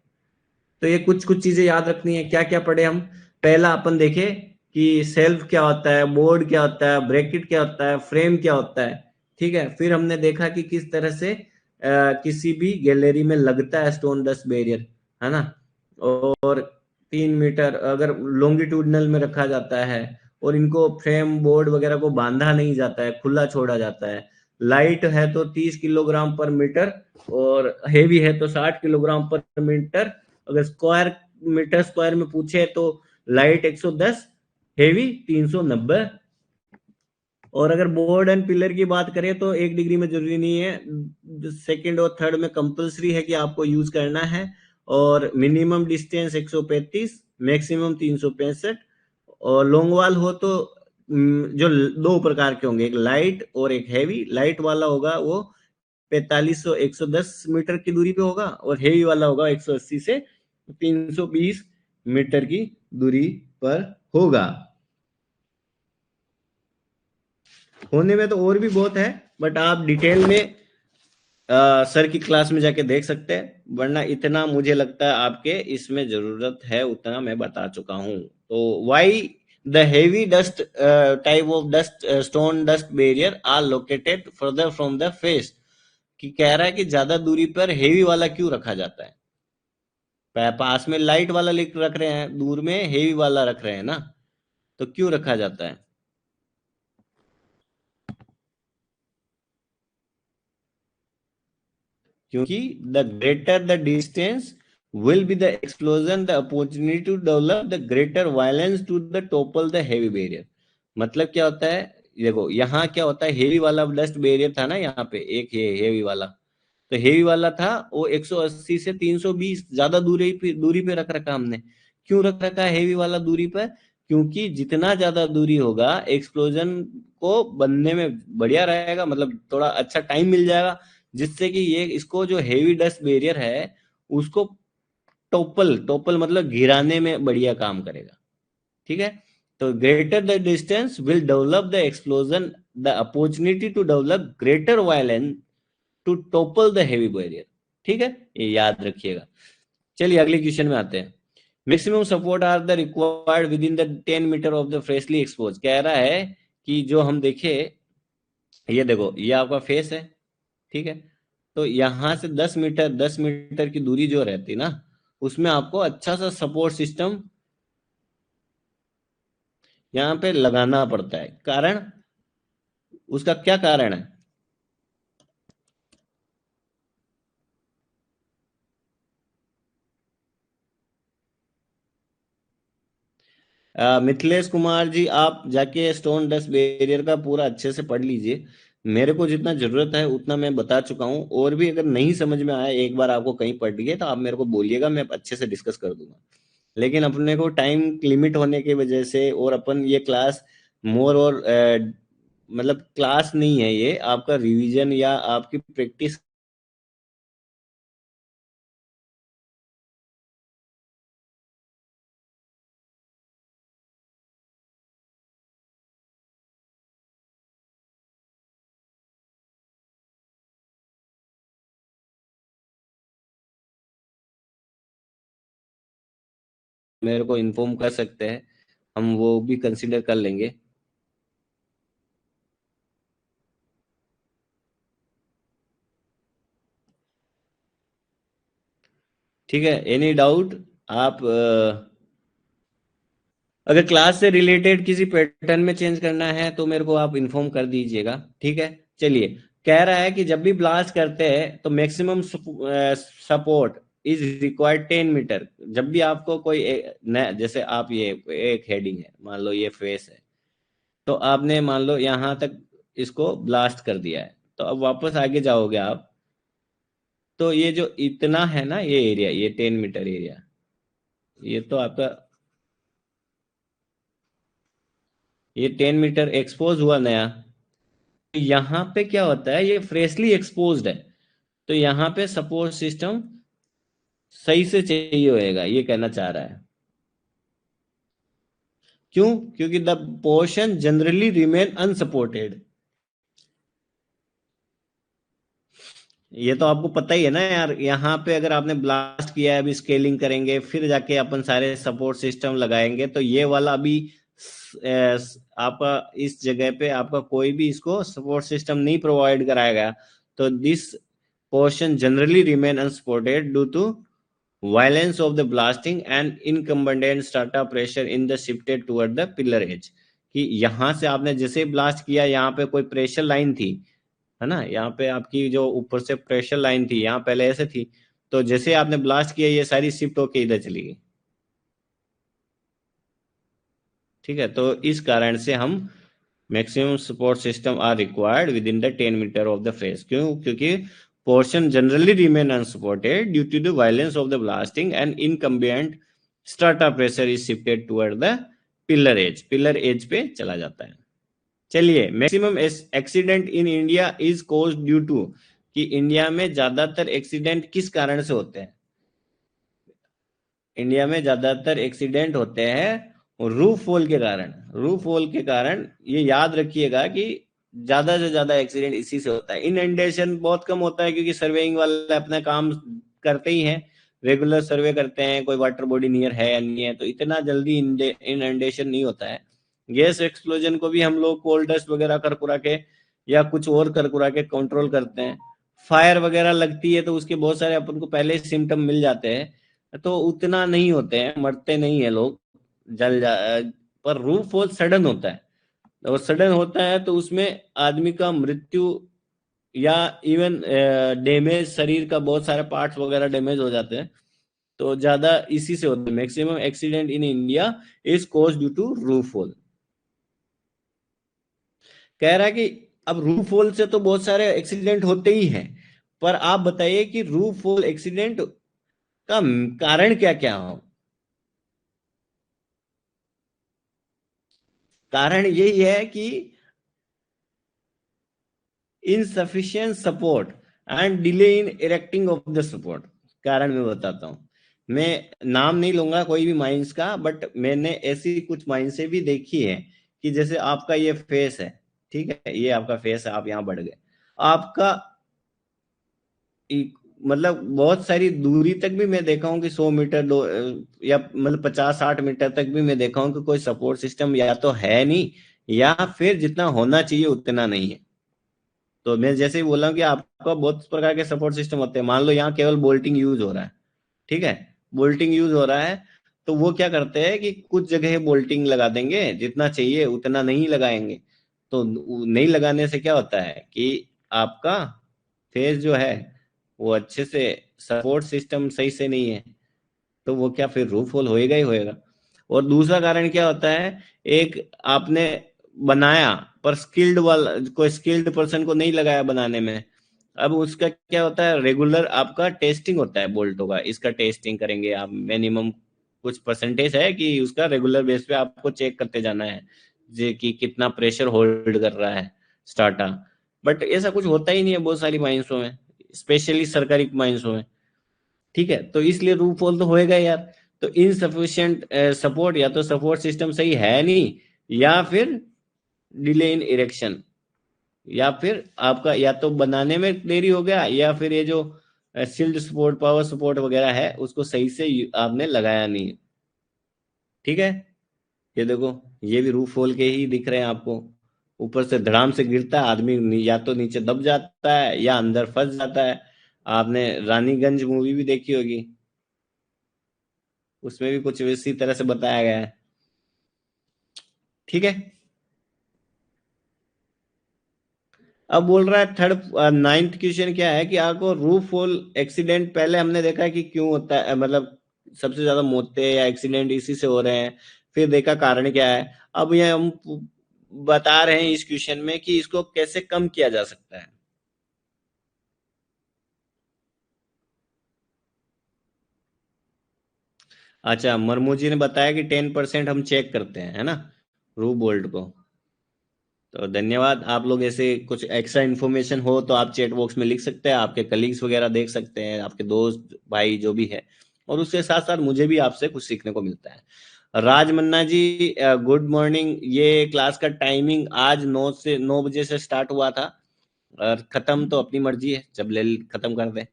A: तो ये कुछ कुछ चीजें याद रखनी है। क्या क्या पढ़े हम, पहला अपन देखे कि सेल्फ क्या होता है, बोर्ड क्या होता है, ब्रैकेट क्या होता है, फ्रेम क्या होता है, ठीक है। फिर हमने देखा कि किस तरह से किसी भी गैलरी में लगता है स्टोन डस्ट बैरियर, है ना। और 3 मीटर अगर लॉन्गिट्यूडनल में रखा जाता है, और इनको फ्रेम बोर्ड वगैरह को बांधा नहीं जाता है, खुला छोड़ा जाता है। लाइट है तो 30 किलोग्राम पर मीटर, और हेवी है तो 60 किलोग्राम पर मीटर। अगर स्क्वायर मीटर स्क्वायर में पूछे तो लाइट 110, हेवी 390। और अगर बोर्ड एंड पिलर की बात करें तो 1 डिग्री में जरूरी नहीं है, सेकंड और थर्ड में कंपलसरी है कि आपको यूज करना है। और मिनिमम डिस्टेंस 135, मैक्सिमम 365। और लॉन्ग वाल हो तो जो दो प्रकार के होंगे, एक लाइट और एक हैवी। लाइट वाला होगा वो 4500 110 मीटर की दूरी पे होगा, और हेवी वाला होगा 180 से 320 मीटर की दूरी पर होगा। होने में तो और भी बहुत है, बट आप डिटेल में सर की क्लास में जाके देख सकते हैं, वरना इतना मुझे लगता है आपके इसमें जरूरत है, उतना मैं बता चुका हूं। तो why the heavy dust type of dust stone dust barrier are located further from the face, कि कह रहा है कि ज्यादा दूरी पर हेवी वाला क्यों रखा जाता है। पास में लाइट वाला रख रहे हैं, दूर में हेवी वाला रख रहे हैं ना, तो क्यों रखा जाता है? क्योंकि the greater the distance will be the explosion the opportunity to develop the greater violence to the topple the heavy barrier। मतलब क्या होता है, देखो यहाँ क्या होता है, हेवी वाला डस्ट बैरियर था ना, यहाँ पे एक हेवी वाला, तो हेवी वाला था वो 180 से 320 ज्यादा दूरी पे रख रखा हमने। क्यों रख रखा है हेवी वाला दूरी पर? क्योंकि जितना ज्यादा दूरी होगा एक्सप्लोजन को बनने में बढ़िया रहेगा, मतलब थोड़ा अच्छा टाइम मिल जाएगा, जिससे कि ये इसको जो हेवी डस्ट बैरियर है उसको टोपल टोपल मतलब गिराने में बढ़िया काम करेगा। ठीक है, तो greater the distance will develop the explosion the opportunity to develop greater violence to topple the heavy barrier. ठीक है, ये याद रखिएगा। चलिए अगले क्वेश्चन में आते हैं। Maximum support are the required within the 10 metre of the freshly expose. कह रहा है कि जो हम देखे, ये देखो ये आपका फेस है, ठीक है, तो यहां से 10 मीटर की दूरी जो रहती ना, उसमें आपको अच्छा सा सपोर्ट सिस्टम यहाँ पे लगाना पड़ता है। कारण, उसका क्या कारण है? मिथिलेश कुमार जी, आप जाके स्टोन डस्ट बैरियर का पूरा अच्छे से पढ़ लीजिए। मेरे को जितना जरूरत है उतना मैं बता चुका हूँ, और भी अगर नहीं समझ में आया, एक बार आपको कहीं पढ़ लिए तो आप मेरे को बोलिएगा, मैं अच्छे से डिस्कस कर दूंगा। लेकिन अपने को टाइम लिमिट होने की वजह से, और अपन ये क्लास मोर और मतलब क्लास नहीं है, ये आपका रिवीजन या आपकी प्रैक्टिस। मेरे को इन्फॉर्म कर सकते हैं, हम वो भी कंसिडर कर लेंगे। ठीक है, एनी डाउट? आप अगर क्लास से रिलेटेड किसी पैटर्न में चेंज करना है तो मेरे को आप इन्फॉर्म कर दीजिएगा। ठीक है, चलिए। कह रहा है कि जब भी ब्लास्ट करते हैं तो maximum support is required 10 metre. जब भी आपको कोई जैसे आप ये एक हेडिंग है, मान लो ये फेस है, तो आपने मान लो यहाँ तक इसको ब्लास्ट कर दिया है, तो अब वापस आगे जाओगे आप, तो ये जो इतना है ना, ये एरिया, ये 10 मीटर एरिया, ये तो आपका, ये 10 मीटर एक्सपोज हुआ नया। तो यहाँ पे क्या होता है, ये फ्रेशली एक्सपोज्ड है, तो यहाँ पे सपोर्ट सिस्टम सही से चाहिए होएगा, ये कहना चाह रहा है। क्यों? क्योंकि the portion generally remain unsupported. ये तो आपको पता ही है ना यार, यहाँ पे अगर आपने ब्लास्ट किया है, अभी स्केलिंग करेंगे, फिर जाके अपन सारे सपोर्ट सिस्टम लगाएंगे, तो ये वाला अभी आपका इस जगह पे आपका कोई भी इसको सपोर्ट सिस्टम नहीं प्रोवाइड कराया गया, तो this portion generally remain unsupported due to violence of the blasting and incumbent strata pressure in the shifted toward the pillar edge। कि यहां से आपने जैसे ब्लास्ट किया, यहाँ पे कोई प्रेशर लाइन थी, है ना, यहाँ पे आपकी जो ऊपर से प्रेशर लाइन थी, यहाँ पहले ऐसे थी, तो जैसे आपने ब्लास्ट किया ये सारी शिफ्ट होके इधर चली गई। ठीक है, तो इस कारण से हम maximum support system are required within the 10 metre of the face. क्यों? क्योंकि portion generally remain unsupported due to the violence of the blasting and incumbent strata pressure is shifted toward the pillar edge पे चला जाता है। चलिए, maximum accident in India is caused due to, कि India में ज्यादातर एक्सीडेंट किस कारण से होते हैं? इंडिया में ज्यादातर एक्सीडेंट होते हैं रूफ फॉल के कारण। रूफ फॉल के कारण ये याद रखिएगा कि ज्यादा से ज्यादा एक्सीडेंट इसी से होता है। इनंडेशन बहुत कम होता है क्योंकि सर्वेइंग वाले अपना काम करते ही हैं, रेगुलर सर्वे करते हैं, कोई वाटर बॉडी नियर है या नहीं है, तो इतना जल्दी इनंडेशन नहीं होता है। गैस एक्सप्लोजन को भी हम लोग कोल डस्ट वगैरह कर कुरा के या कुछ और कर कुरा के कंट्रोल करते हैं। फायर वगैरह लगती है तो उसके बहुत सारे अपन को पहले सिम्टम मिल जाते हैं, तो उतना नहीं होते हैं, मरते नहीं है लोग, जल जा। पर रूफ फॉल सडन होता है, और सडन होता है तो उसमें आदमी का मृत्यु या इवन डैमेज, शरीर का बहुत सारे पार्ट्स वगैरह डैमेज हो जाते हैं, तो ज्यादा इसी से होता है। Maximum accident in India is cause due to roof fall. कह रहा है कि अब रूफ फॉल से तो बहुत सारे एक्सीडेंट होते ही हैं, पर आप बताइए कि रूफ फॉल एक्सीडेंट का कारण क्या क्या हो? कारण यही है कि insufficient support and delay in erecting of the support. कारण मैं बताता हूं, मैं नाम नहीं लूंगा कोई भी माइंस का, बट मैंने ऐसी कुछ माइंस भी देखी है कि जैसे आपका ये फेस है, ठीक है, ये आपका फेस है, आप यहाँ बढ़ गए, आपका मतलब बहुत सारी दूरी तक भी मैं देखा हूँ कि 100 मीटर दो या मतलब 50-60 मीटर तक भी मैं देखा हूँ कि कोई सपोर्ट सिस्टम या तो है नहीं, या फिर जितना होना चाहिए उतना नहीं है। तो मैं जैसे ही बोला हूँ कि आपका बहुत प्रकार के सपोर्ट सिस्टम होते हैं, मान लो यहाँ केवल बोल्टिंग यूज हो रहा है, ठीक है, बोल्टिंग यूज हो रहा है, तो वो क्या करते हैं कि कुछ जगह बोल्टिंग लगा देंगे, जितना चाहिए उतना नहीं लगाएंगे। तो नहीं लगाने से क्या होता है कि आपका फेस जो है वो अच्छे से, सपोर्ट सिस्टम सही से नहीं है, तो वो क्या, फिर रूफ होल होएगा ही होएगा। और दूसरा कारण क्या होता है, एक आपने बनाया पर स्किल्ड वाला, कोई स्किल्ड पर्सन को नहीं लगाया बनाने में, अब उसका क्या होता है, रेगुलर आपका टेस्टिंग होता है बोल्टों का, इसका टेस्टिंग करेंगे आप, मिनिमम कुछ परसेंटेज है कि उसका रेगुलर बेस पे आपको चेक करते जाना है जे कि कितना प्रेशर होल्ड कर रहा है स्टार्टा। बट ऐसा कुछ होता ही नहीं है बहुत सारी माइंसों में, स्पेशली सरकारी माइंसों में, ठीक है, तो इसलिए रूफ फॉल तो होएगा यार। तो इनसफिशिएंट सपोर्ट, या तो सपोर्ट सिस्टम सही है नहीं, या फिर डिले इन इरेक्शन, या फिर आपका या तो बनाने में देरी हो गया, या फिर ये जो शील्ड सपोर्ट, पावर सपोर्ट वगैरह है उसको सही से आपने लगाया नहीं। ठीक है, ये देखो, ये भी रूफ फॉल के ही दिख रहे हैं आपको। ऊपर से धड़ाम से गिरता है आदमी, या तो नीचे दब जाता है या अंदर फंस जाता है। आपने रानीगंज मूवी भी देखी होगी, उसमें भी कुछ इसी तरह से बताया गया है। ठीक है, अब बोल रहा है थर्ड, नाइन्थ क्वेश्चन क्या है कि आपको रूफ फॉल एक्सीडेंट पहले हमने देखा है कि क्यों होता है, मतलब सबसे ज्यादा मौतें या एक्सीडेंट इसी से हो रहे हैं, फिर देखा कारण क्या है। अब ये हम बता रहे हैं इस क्वेश्चन में कि इसको कैसे कम किया जा सकता है। अच्छा, मरमू जी ने बताया कि 10% हम चेक करते हैं, है ना, रूफ बोल्ट को। तो धन्यवाद। आप लोग ऐसे कुछ एक्स्ट्रा इन्फॉर्मेशन हो तो आप चैट बॉक्स में लिख सकते हैं, आपके कलीग्स वगैरह देख सकते हैं, आपके दोस्त भाई जो भी है, और उसके साथ साथ मुझे भी आपसे कुछ सीखने को मिलता है। राज मन्ना जी, गुड मॉर्निंग। ये क्लास का टाइमिंग आज 9 बजे से स्टार्ट हुआ था, और खत्म तो अपनी मर्जी है, जब ले खत्म कर दे।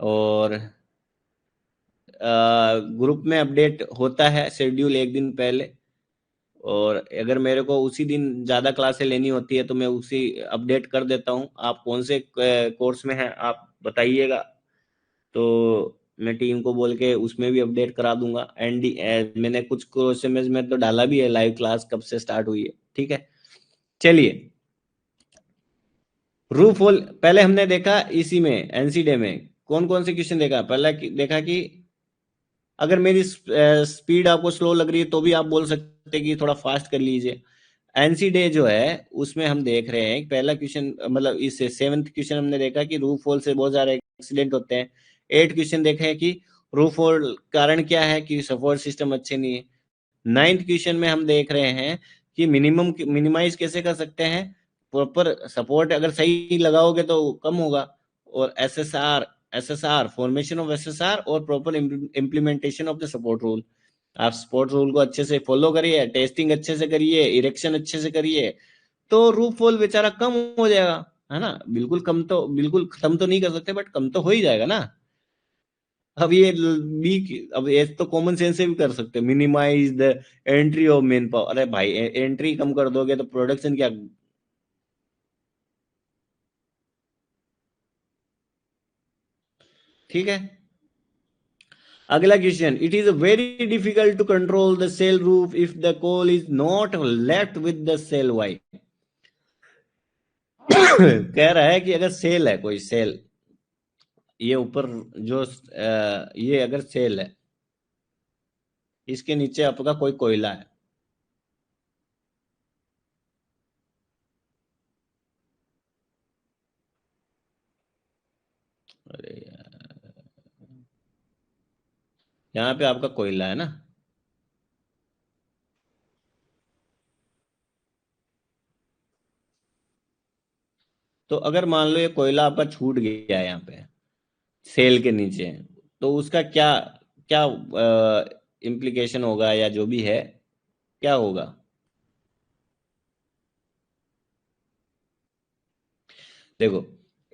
A: और ग्रुप में अपडेट होता है शेड्यूल एक दिन पहले, और अगर मेरे को उसी दिन ज्यादा क्लासें लेनी होती है तो मैं उसी अपडेट कर देता हूँ। आप कौन से कोर्स में हैं आप बताइएगा, तो मैं टीम को बोल के उसमें भी अपडेट करा दूंगा। एंड मैंने कुछ कोर्स में तो डाला भी है लाइव क्लास कब से स्टार्ट हुई है। ठीक है, चलिए, रूफ होल पहले हमने देखा इसी में एनसीडे में कौन कौन से क्वेश्चन देखा। पहला देखा कि अगर मेरी स्पीड आपको स्लो लग रही है तो भी आप बोल सकते हैं कि थोड़ा फास्ट कर लीजिए। एनसी डे जो है उसमें हम देख रहे हैं पहला क्वेश्चन, मतलब इस 7th क्वेश्चन हमने देखा कि रूफ फॉल से बहुत सारे एक्सीडेंट होते हैं। 8 क्वेश्चन देखे हैं कि रूफ फॉल कारण क्या है कि सपोर्ट सिस्टम अच्छे नहीं है। 9th क्वेश्चन में हम देख रहे हैं कि मिनिमाइज कैसे कर सकते हैं, प्रॉपर सपोर्ट अगर सही लगाओगे तो कम होगा। और एसएसआर फॉर्मेशन ऑफ एसएसआर और proper implementation of the support rule. आप सपोर्ट रूल को अच्छे से फॉलो करिए, टेस्टिंग अच्छे से करिए, इरेक्शन अच्छे से करिए, तो रूफ फॉल बेचारा कम हो जाएगा, है ना। बिल्कुल खत्म तो नहीं कर सकते बट कम तो हो ही जाएगा ना। अब ये अब ये तो कॉमन सेंस से भी कर सकते हैं, minimise the entry of man power. अरे भाई एंट्री कम कर दोगे तो प्रोडक्शन क्या। ठीक है। अगला question, it is very difficult to control the cell roof if the coal is not left with the cell wide. कह रहा है कि अगर सेल है, कोई सेल, ये ऊपर जो ये अगर सेल है, इसके नीचे आपका कोई कोयला है। अरे यार, यहाँ पे आपका कोयला है ना। तो अगर मान लो ये कोयला आपका छूट गया है यहाँ पे सेल के नीचे, तो उसका क्या क्या इम्प्लीकेशन होगा या जो भी है, क्या होगा। देखो,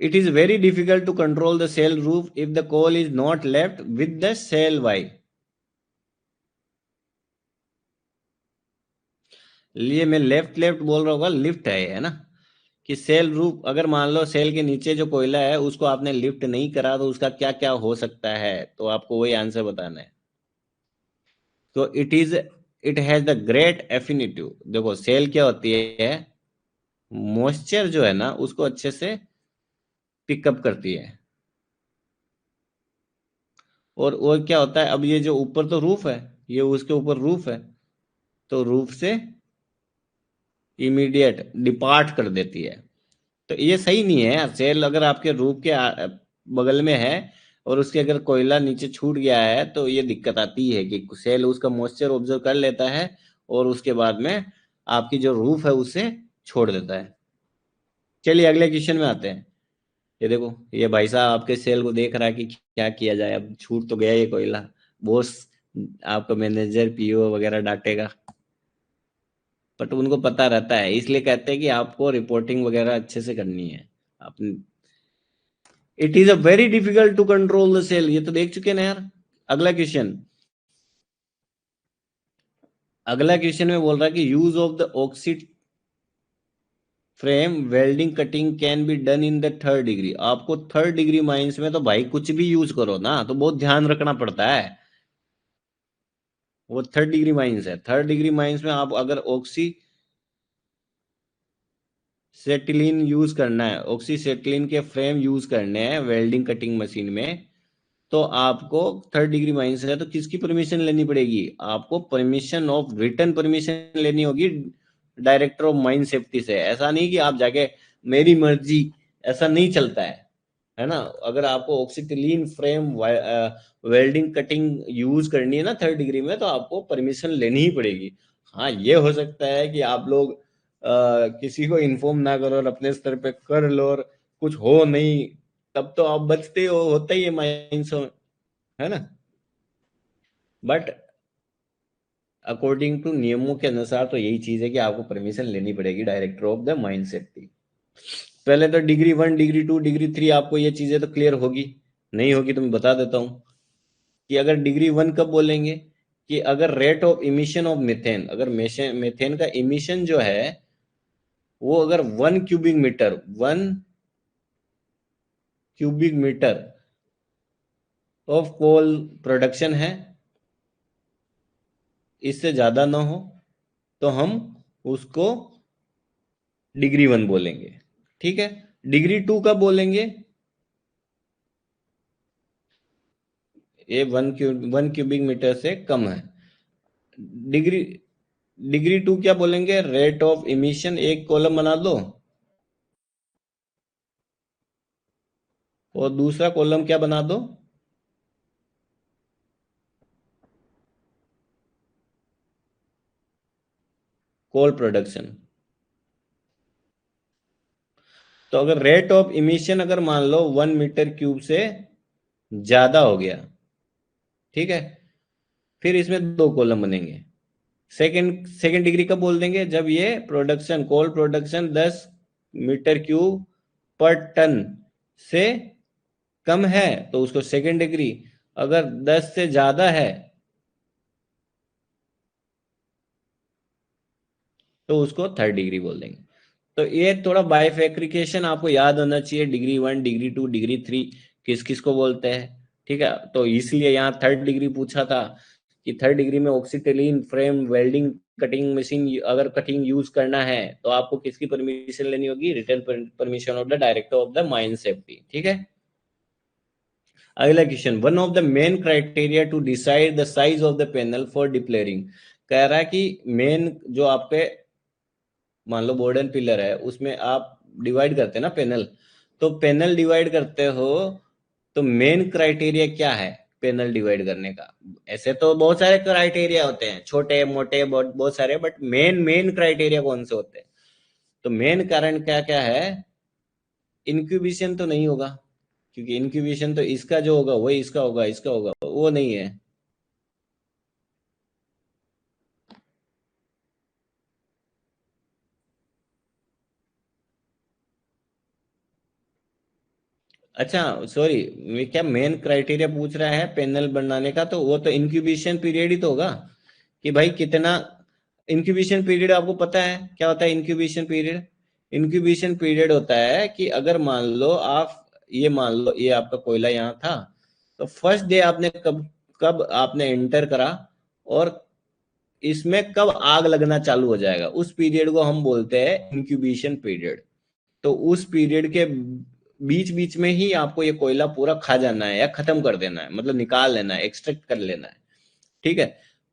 A: it is very difficult to control the cell roof if the coal is not left with the cell wide. लिए मैं लेफ्ट लेफ्ट बोल रहा होगा, लिफ्ट है ना। कि सेल रूफ, अगर मान लो सेल के नीचे जो कोयला है उसको आपने लिफ्ट नहीं करा तो उसका क्या क्या हो सकता है, तो आपको वही आंसर बताना है। तो it has the great affinity. देखो सेल क्या होती है, मॉइस्चर जो है ना उसको अच्छे से पिकअप करती है। और क्या होता है, अब ये जो ऊपर तो रूफ है, ये उसके ऊपर रूफ है, तो रूफ से इमीडिएट डिपार्ट कर देती है। तो ये सही नहीं है यार, सेल अगर आपके रूफ के बगल में है और उसके अगर कोयला नीचे छूट गया है तो ये दिक्कत आती है कि सेल उसका मॉइस्चर ऑब्जर्व कर लेता है और उसके बाद में आपकी जो रूफ है उसे छोड़ देता है। चलिए अगले क्वेश्चन में आते हैं। ये देखो, ये भाई साहब आपके सेल को देख रहा है कि क्या किया जाए, अब छूट तो गया ये कोयला। बॉस, आपका मैनेजर पीओ वगैरह डांटेगा, बट उनको पता रहता है, इसलिए कहते हैं कि आपको रिपोर्टिंग वगैरह अच्छे से करनी है अपनी। It is a very difficult to control the cell, ये तो देख चुके ना यार। अगला क्वेश्चन, अगला क्वेश्चन में बोल रहा है कि use of the oxide frame welding cutting can be done in the third degree. आपको थर्ड डिग्री माइंस में तो भाई कुछ भी यूज करो ना तो बहुत ध्यान रखना पड़ता है। वो थर्ड डिग्री माइंस है, थर्ड डिग्री माइंस में आप अगर ऑक्सी सेटिलीन यूज करना है, ऑक्सीसेटिलीन के फ्रेम यूज करने हैं वेल्डिंग कटिंग मशीन में, तो आपको थर्ड डिग्री माइंस है तो किसकी परमिशन लेनी पड़ेगी, आपको परमिशन ऑफ रिटर्न परमिशन लेनी होगी डायरेक्टर ऑफ माइन सेफ्टी से। ऐसा नहीं कि आप जाके मेरी मर्जी, ऐसा नहीं चलता है ना। अगर आपको ऑक्सीटिलीन फ्रेम वेल्डिंग कटिंग यूज करनी है ना थर्ड डिग्री में, तो आपको परमिशन लेनी ही पड़ेगी। हाँ ये हो सकता है कि आप लोग किसी को इन्फॉर्म ना करो और अपने स्तर पे कर लो और कुछ हो नहीं, तब तो आप बचते हो, होता ही है माइंस, है ना। बट अकॉर्डिंग टू नियमों के अनुसार तो यही चीज है कि आपको परमिशन लेनी पड़ेगी director of the mine safety. पहले तो डिग्री 1 डिग्री 2 डिग्री 3 आपको ये चीजें तो क्लियर होगी, नहीं होगी तो मैं बता देता हूँ। कि अगर डिग्री 1 कब बोलेंगे, कि अगर rate of emission of methane, अगर मीथेन का इमिशन जो है वो अगर 1 cubic metre of coal production है, इससे ज्यादा ना हो, तो हम उसको डिग्री 1 बोलेंगे। ठीक है। डिग्री 2 कब बोलेंगे, ये 1 क्यूबिक मीटर से कम है। डिग्री डिग्री 2 क्या बोलेंगे, रेट ऑफ इमिशन, एक कॉलम बना दो और दूसरा कॉलम क्या बना दो, कोल प्रोडक्शन। तो अगर रेट ऑफ इमिशन अगर मान लो 1 मीटर क्यूब से ज्यादा हो गया, ठीक है, फिर इसमें दो कॉलम बनेंगे। सेकंड सेकंड डिग्री कब बोल देंगे, जब ये production, coal production 10 metre cube per ton से कम है तो उसको सेकंड डिग्री, अगर 10 से ज्यादा है तो उसको थर्ड डिग्री बोल देंगे। तो ये थोड़ा बाइफेक्रिकेशन आपको याद होना चाहिए, डिग्री 1, डिग्री 2, डिग्री 3 किस किस को बोलते हैं, ठीक है। तो इसलिए यहाँ थर्ड डिग्री पूछा था कि थर्ड डिग्री में oxyacetylene flame welding cutting machine अगर कटिंग यूज करना है तो आपको किसकी परमिशन लेनी होगी, written permission of the director of the mine safety, ठीक है। अगला question, one of the main criteria to decide the size of the panel for depillaring, कह रहा है कि मेन जो आपके मान लो बोर्ड एंड पिलर है उसमें आप डिवाइड करते हैं ना पैनल, तो पैनल डिवाइड करते हो तो मेन क्राइटेरिया क्या है पैनल डिवाइड करने का। ऐसे तो बहुत सारे क्राइटेरिया होते हैं, छोटे मोटे बहुत बहुत सारे, बट मेन मेन क्राइटेरिया कौन से होते हैं। तो मेन कारण क्या क्या है, इंक्यूबेशन तो नहीं होगा, क्योंकि इंक्यूबेशन तो इसका जो होगा वही इसका होगा, इसका होगा वो नहीं है। अच्छा सॉरी, क्या मेन क्राइटेरिया पूछ रहा है पैनल बनाने का, तो वो तो इंक्यूबेशन पीरियड ही तो होगा कि भाई कितना इंक्यूबेशन पीरियड। आपको पता है क्या होता है इंक्यूबेशन पीरियड, इंक्यूबेशन पीरियड होता है कि अगर मान लो आप ये मान लो ये आपका कोयला यहाँ था, तो फर्स्ट डे आपने कब कब आपने एंटर करा और इसमें कब आग लगना चालू हो जाएगा, उस पीरियड को हम बोलते हैं इंक्यूबेशन पीरियड। तो उस पीरियड के बीच बीच में ही आपको ये कोयला पूरा खा जाना है या खत्म कर देना है, मतलब निकाल लेना है, एक्सट्रैक्ट कर लेना है, ठीक है।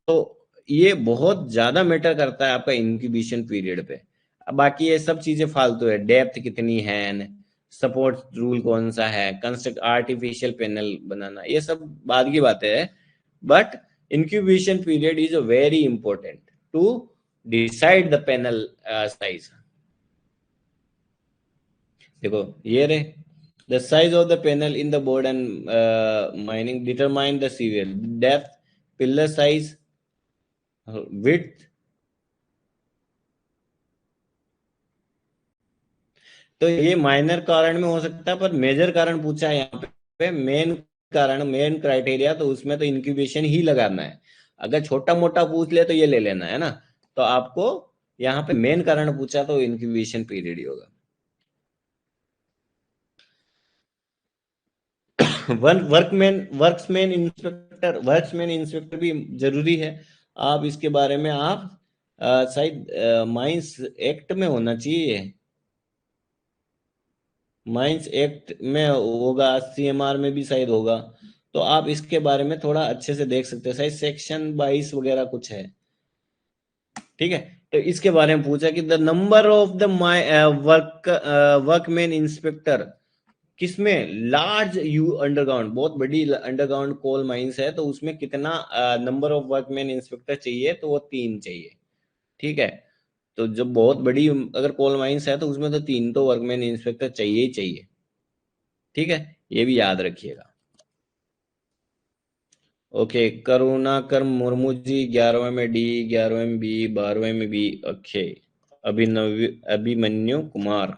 A: तो ये बहुत ज्यादा मैटर करता है आपका इंक्यूबेशन पीरियड पे। अब बाकी ये सब चीजें फालतू है, डेप्थ कितनी है, सपोर्ट रूल कौन सा है, कंस्ट्रक्ट आर्टिफिशियल पैनल बनाना, ये सब बाद की बातें है। But incubation period is a very important to decide the panel size. देखो ये रे, the size of the panel in the board and mining determine the serial depth, pillar size, width. तो ये माइनर कारण में हो सकता है, पर मेजर कारण पूछा है यहाँ पे, मेन कारण मेन क्राइटेरिया, तो उसमें तो इंक्यूबेशन ही लगाना है। अगर छोटा मोटा पूछ ले तो ये ले लेना है ना, तो आपको यहाँ पे मेन कारण पूछा तो इंक्यूबेशन पीरियड ही होगा। वर्कमैन इंस्पेक्टर भी जरूरी है। आप इसके बारे में आप शायद माइंस एक्ट में होना चाहिए, माइंस एक्ट में होगा, सीएमआर में भी शायद होगा। तो आप इसके बारे में थोड़ा अच्छे से देख सकते हैं, शायद सेक्शन 22 वगैरह कुछ है, ठीक है। तो इसके बारे में पूछा कि the number of the workman inspector किसमें, लार्ज यू अंडरग्राउंड, बहुत बड़ी अंडरग्राउंड कोल माइंस है तो उसमें कितना नंबर ऑफ वर्कमैन इंस्पेक्टर चाहिए, तो वो 3 चाहिए, ठीक है। तो जब बहुत बड़ी अगर कोल माइंस है तो उसमें तो 3 तो वर्कमैन इंस्पेक्टर चाहिए ही चाहिए, ठीक है। ये भी याद रखिएगा। ओके, करुणाकर मुर्मू जी 11वें में डी, 11वें में बी, 12वें में बी, ओके। अभिनव अभिमन्यु कुमार,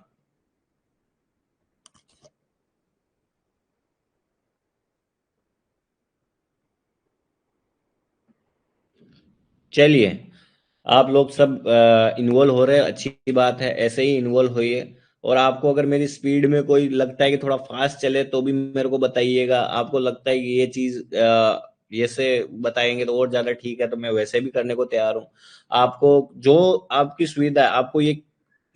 A: चलिए आप लोग सब इन्वॉल्व हो रहे हैं, अच्छी बात है, ऐसे ही इन्वॉल्व होइए। और आपको अगर मेरी स्पीड में कोई लगता है कि थोड़ा फास्ट चले तो भी मेरे को बताइएगा, आपको लगता है कि ये चीज ऐसे बताएंगे तो और ज्यादा ठीक है तो मैं वैसे भी करने को तैयार हूँ। आपको जो आपकी सुविधा है, आपको ये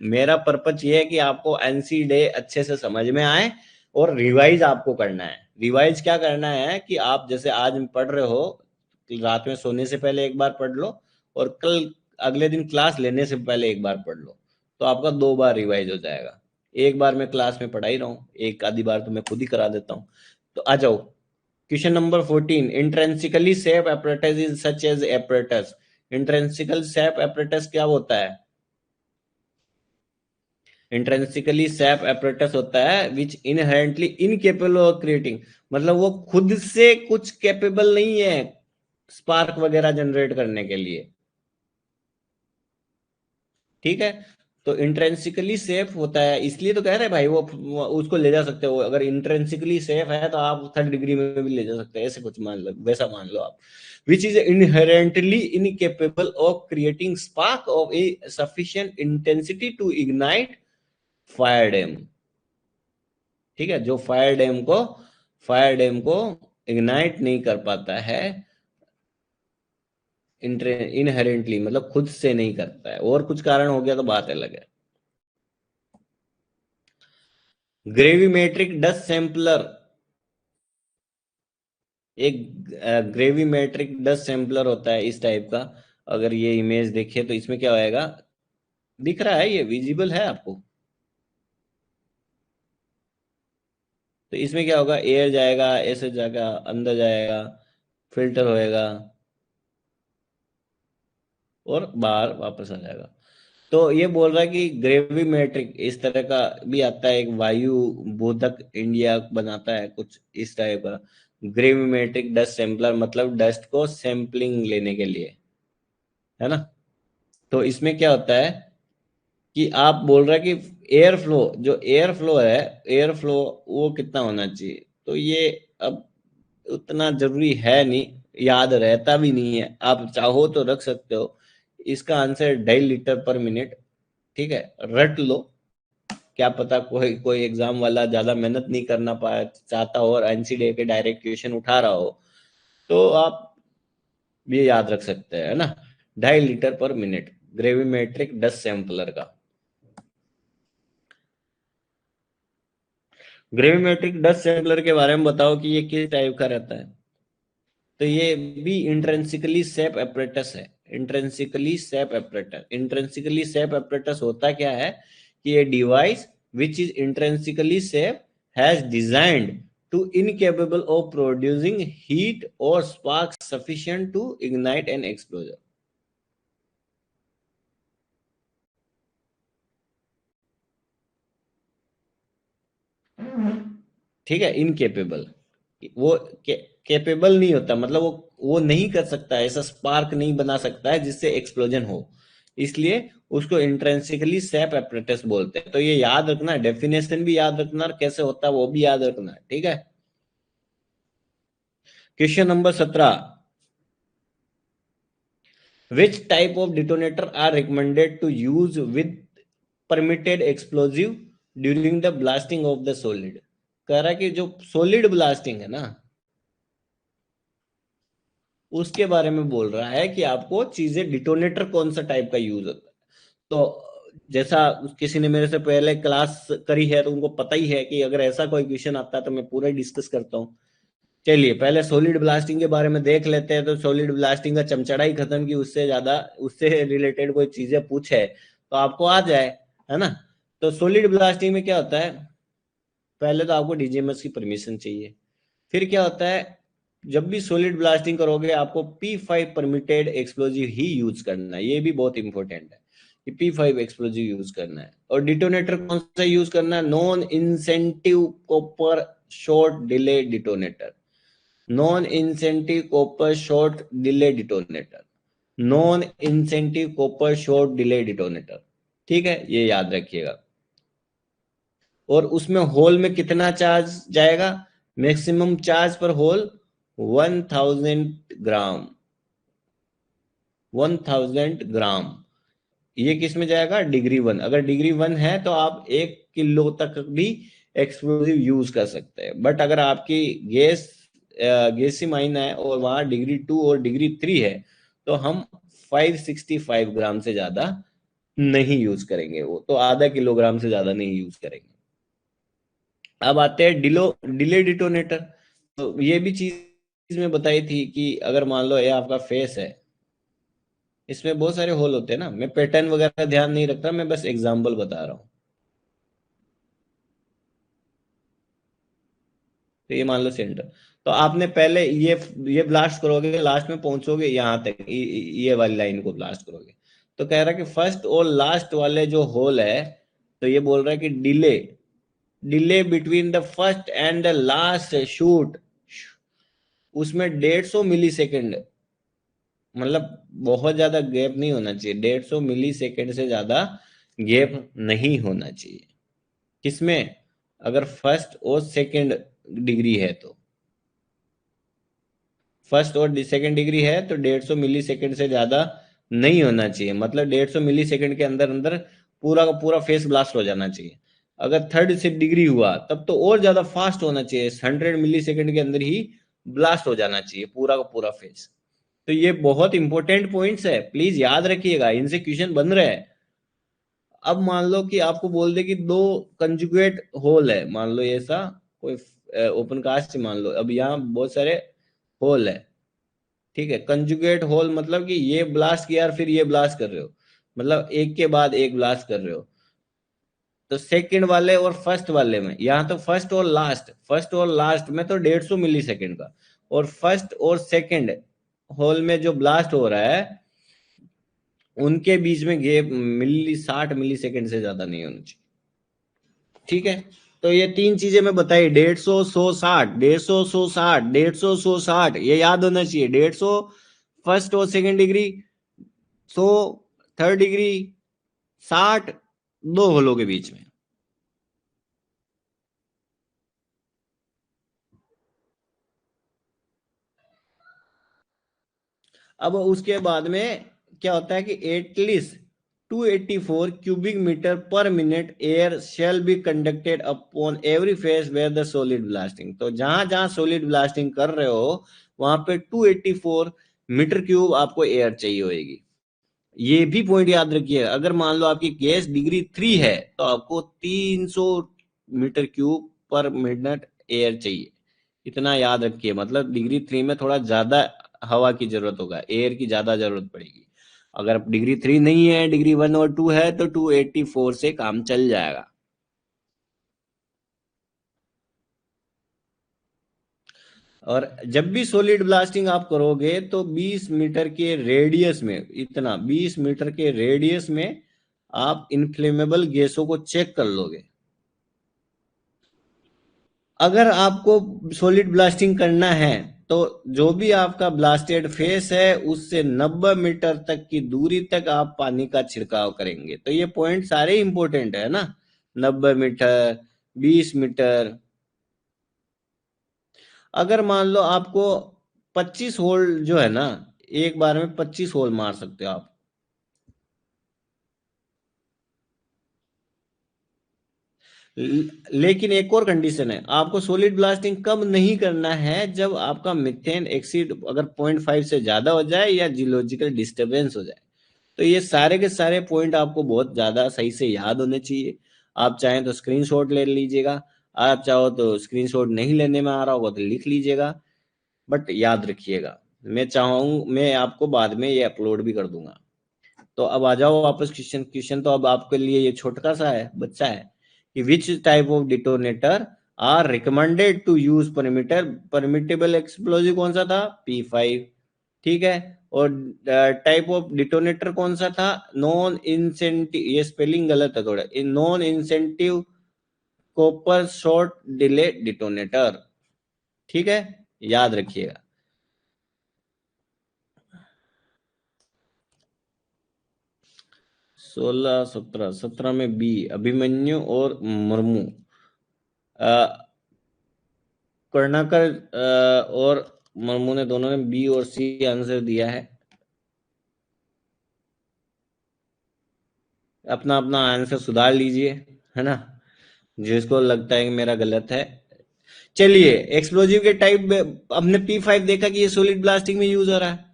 A: मेरा पर्पज ये है कि आपको एनसी डे अच्छे से समझ में आए और रिवाइज आपको करना है। रिवाइज क्या करना है कि आप जैसे आज पढ़ रहे हो, रात में सोने से पहले एक बार पढ़ लो और कल अगले दिन क्लास लेने से पहले एक बार पढ़ लो, तो आपका 2 बार रिवाइज हो जाएगा। एक बार मैं क्लास में पढ़ा ही रहा हूँ, एक आधी बार तो मैं खुद ही करा देता हूँ। तो आ जाओ question number 14। Intrinsically safe apparatus is such as apparatus। Intrinsical safe apparatus क्या होता है? इंट्रिंसिकली सेफ apparatus होता है which inherently incapable of creating, मतलब वो खुद से कुछ कैपेबल नहीं है स्पार्क वगैरह जनरेट करने के लिए। ठीक है, तो इंट्रेंसिकली सेफ होता है, इसलिए तो कह रहे हैं भाई वो उसको ले जा सकते हो। अगर इंट्रेंसिकली सेफ है तो आप 3rd डिग्री में भी ले जा सकते हैं, ऐसे कुछ मान लो, वैसा मान लो आप। Which is inherently incapable of creating spark of a sufficient intensity to ignite firedamp. ठीक है, जो फायर डैम को इग्नाइट नहीं कर पाता है इनहेरेंटली, मतलब खुद से नहीं करता है, और कुछ कारण हो गया तो बात अलग है। ग्रेविमेट्रिक डस्ट सैंपलर, एक ग्रेविमेट्रिक डस्ट सैंपलर होता है इस टाइप का। अगर ये इमेज देखे तो इसमें क्या होएगा, दिख रहा है, ये विजिबल है आपको? तो इसमें क्या होगा, एयर जाएगा, ऐसे जाएगा, अंदर जाएगा, फिल्टर होएगा और बाहर वापस आ जाएगा। तो ये बोल रहा है कि ग्रेविमेट्रिक इस तरह का भी आता है, एक वायु बोधक इंडिया बनाता है कुछ इस टाइप का। ग्रेविमेट्रिक डस्ट सैंपलर मतलब डस्ट को सैंपलिंग लेने के लिए, है ना। तो इसमें क्या होता है कि आप बोल रहे हैं कि एयर फ्लो, जो एयर फ्लो है, एयर फ्लो वो कितना होना चाहिए, तो ये अब उतना जरूरी है नहीं, याद रहता भी नहीं है, आप चाहो तो रख सकते हो। इसका आंसर 2.5 लीटर पर मिनट। ठीक है, रट लो, क्या पता कोई कोई एग्जाम वाला ज्यादा मेहनत नहीं करना पाया चाहता हो और एनसीडीए के डायरेक्ट क्वेश्चन उठा रहा हो, तो आप ये याद रख सकते हैं, है ना। 2.5 लीटर पर मिनट ग्रेविमेट्रिक डस्ट सैंपलर का। ग्रेविमेट्रिक डस्ट सैंपलर के बारे में बताओ कि ये किस टाइप का रहता है। तो ये भी इंट्रिंसिकली सेफ एपरेटस है। इंट्रिंसिकली सेफ एपरेटस होता क्या है कि ये device which is intrinsically safe has designed to incapable of producing heat और spark sufficient to ignite an explosion. ठीक है, इनकेपेबल, वो कैपेबल नहीं होता, मतलब वो नहीं कर सकता, ऐसा स्पार्क नहीं बना सकता है जिससे एक्सप्लोजन हो, इसलिए उसको इंट्रिंसिकली सेफ एपरेटस बोलते हैं। तो ये याद रखना, डेफिनेशन भी याद रखना और कैसे होता है वो भी याद रखना, ठीक है। Question number 17। Which type of detonator are recommended to use with permitted explosive during the blasting of the solid. कह रहा है कि जो सॉलिड ब्लास्टिंग है ना, उसके बारे में बोल रहा है कि आपको चीजें, डिटोनेटर कौन सा टाइप का यूज होता है। तो जैसा किसी ने मेरे से पहले क्लास करी है तो उनको पता ही है कि अगर ऐसा कोई क्वेश्चन आता है तो मैं पूरा डिस्कस करता हूँ। चलिए पहले सॉलिड ब्लास्टिंग के बारे में देख लेते हैं। तो सॉलिड ब्लास्टिंग का चमचड़ा ही खत्म, कि उससे ज्यादा उससे रिलेटेड कोई चीजें पूछे तो आपको आ जाए, है ना। तो सॉलिड ब्लास्टिंग में क्या होता है, पहले तो आपको डीजीएमएस की परमिशन चाहिए। फिर क्या होता है, जब भी सॉलिड ब्लास्टिंग करोगे आपको P5 परमिटेड एक्सप्लोजिव ही यूज करना है, ये भी बहुत इंपॉर्टेंट है कि P5 एक्सप्लोजिव यूज करना है। और डिटोनेटर कौन सा यूज करना है, non incentive copper short delay detonator. Non incentive copper short delay detonator, non incentive copper short delay detonator. ठीक है, ये याद रखिएगा। और उसमें होल में कितना चार्ज जाएगा, मैक्सिमम चार्ज पर होल 1000 ग्राम। 1000 ग्राम, ये किस में जाएगा, डिग्री 1। अगर डिग्री 1 है तो आप 1 किलो तक भी एक्सप्लोजिव यूज कर सकते हैं। बट अगर आपकी गैसी माइन है और वहां डिग्री 2 और डिग्री 3 है तो हम 565 ग्राम से ज्यादा नहीं यूज करेंगे, वो तो ½ किलोग्राम से ज्यादा नहीं यूज करेंगे। अब आते हैं डिले डिटोनेटर। तो ये भी चीज में बताई थी कि अगर मान लो ये आपका फेस है, इसमें बहुत सारे होल होते हैं ना, मैं पैटर्न वगैरह ध्यान नहीं रखता, मैं बस एग्जाम्पल बता रहा हूँ। तो ये मान लो सेंटर, तो आपने पहले ये ब्लास्ट करोगे, लास्ट में पहुंचोगे यहाँ तक, ये वाली लाइन को ब्लास्ट करोगे। तो कह रहा है कि फर्स्ट और लास्ट वाले जो होल है, तो ये बोल रहा है कि delay delay between the first and the last shoot, उसमें 150 मिली सेकेंड, मतलब बहुत ज्यादा गैप नहीं होना चाहिए, 150 मिली सेकेंड से ज्यादा गैप नहीं होना चाहिए। किसमें? अगर फर्स्ट और सेकेंड डिग्री है तो, फर्स्ट और सेकेंड डिग्री है तो 150 मिली सेकेंड से ज्यादा नहीं होना चाहिए, मतलब 150 मिली सेकेंड के अंदर अंदर पूरा का पूरा फेस ब्लास्ट हो जाना चाहिए। अगर थर्ड से डिग्री हुआ तब तो और ज्यादा फास्ट होना चाहिए, 100 मिली सेकेंड के अंदर ही ब्लास्ट हो जाना चाहिए पूरा का पूरा फेस। तो ये बहुत इंपॉर्टेंट पॉइंट्स है, प्लीज याद रखिएगा, इनसे क्वेश्चन बन रहे हैं। अब मान लो कि आपको बोल दे कि दो कंजुगेट होल है, मान लो ऐसा कोई ओपन कास्ट मान लो, अब यहाँ बहुत सारे होल है, ठीक है। कंजुगेट होल मतलब कि ये ब्लास्ट किया और फिर ये ब्लास्ट कर रहे हो, मतलब एक के बाद एक ब्लास्ट कर रहे हो। तो सेकंड वाले और फर्स्ट वाले में, यहाँ तो फर्स्ट और लास्ट में तो 150 मिली सेकेंड का, और फर्स्ट और सेकंड होल में जो ब्लास्ट हो रहा है उनके बीच में गैप 60 मिली सेकेंड से ज्यादा नहीं होना चाहिए, ठीक है। तो ये तीन चीजें मैं बताई, 150, 100, 60, 150, 100, 60, 150, 100, 60, ये याद होना चाहिए। 150 फर्स्ट और सेकंड डिग्री, 100 थर्ड डिग्री, 60 दो होलों के बीच में। अब उसके बाद में क्या होता है कि at least 284 cubic metre per minute air shall be conducted upon every face where the solid blasting. तो जहां जहां सॉलिड ब्लास्टिंग कर रहे हो वहां पे 284 मीटर क्यूब आपको एयर चाहिए होगी। ये भी पॉइंट याद रखिए, अगर मान लो आपकी गैस डिग्री 3 है तो आपको 300 metre cube per minute air चाहिए, इतना याद रखिए। मतलब डिग्री 3 में थोड़ा ज्यादा हवा की जरूरत होगा, एयर की ज्यादा जरूरत पड़ेगी। अगर डिग्री 3 नहीं है, डिग्री 1 और 2 है, तो 284 से काम चल जाएगा। और जब भी सॉलिड ब्लास्टिंग आप करोगे तो 20 मीटर के रेडियस में, इतना 20 मीटर के रेडियस में आप इनफ्लेमेबल गैसों को चेक कर लोगे। अगर आपको सॉलिड ब्लास्टिंग करना है तो जो भी आपका ब्लास्टेड फेस है उससे 90 मीटर तक की दूरी तक आप पानी का छिड़काव करेंगे। तो ये पॉइंट सारे इंपॉर्टेंट है ना, 90 मीटर, 20 मीटर। अगर मान लो आपको 25 होल जो है ना, एक बार में 25 होल मार सकते हो आप। लेकिन एक और कंडीशन है, आपको सॉलिड ब्लास्टिंग कब नहीं करना है, जब आपका मिथेन एक्सीड अगर 0.5 से ज्यादा हो जाए या जियोलॉजिकल डिस्टरबेंस हो जाए। तो ये सारे के सारे पॉइंट आपको बहुत ज्यादा सही से याद होने चाहिए। आप चाहें तो स्क्रीनशॉट ले लीजिएगा, आप चाहो तो स्क्रीनशॉट नहीं लेने में आ रहा होगा तो लिख लीजिएगा, बट याद रखिएगा। मैं आपको बाद में ये अपलोड भी कर दूंगा। तो अब आ जाओ वापस क्वेश्चन क्वेश्चन, तो अब आपके लिए ये छोटका सा है, बच्चा है कि which type of detonator are recommended to use parameter, permittable explosive कौन सा था? P5, ठीक है। और टाइप ऑफ डिटोनेटर कौन सा था? नॉन इंसेंटिव, ये स्पेलिंग गलत है थोड़ा, in non incentive copper short delay detonator, ठीक है, याद रखिएगा। 16, 17, 17 में बी अभिमन्यु और मुर्मू, कर्णाकर और मुर्मू ने दोनों ने बी और सी आंसर दिया है। अपना अपना आंसर सुधार लीजिए, है ना, जिसको लगता है कि मेरा गलत है। चलिए, एक्सप्लोजिव के टाइप में हमने P5 देखा कि ये सॉलिड ब्लास्टिंग में यूज हो रहा है,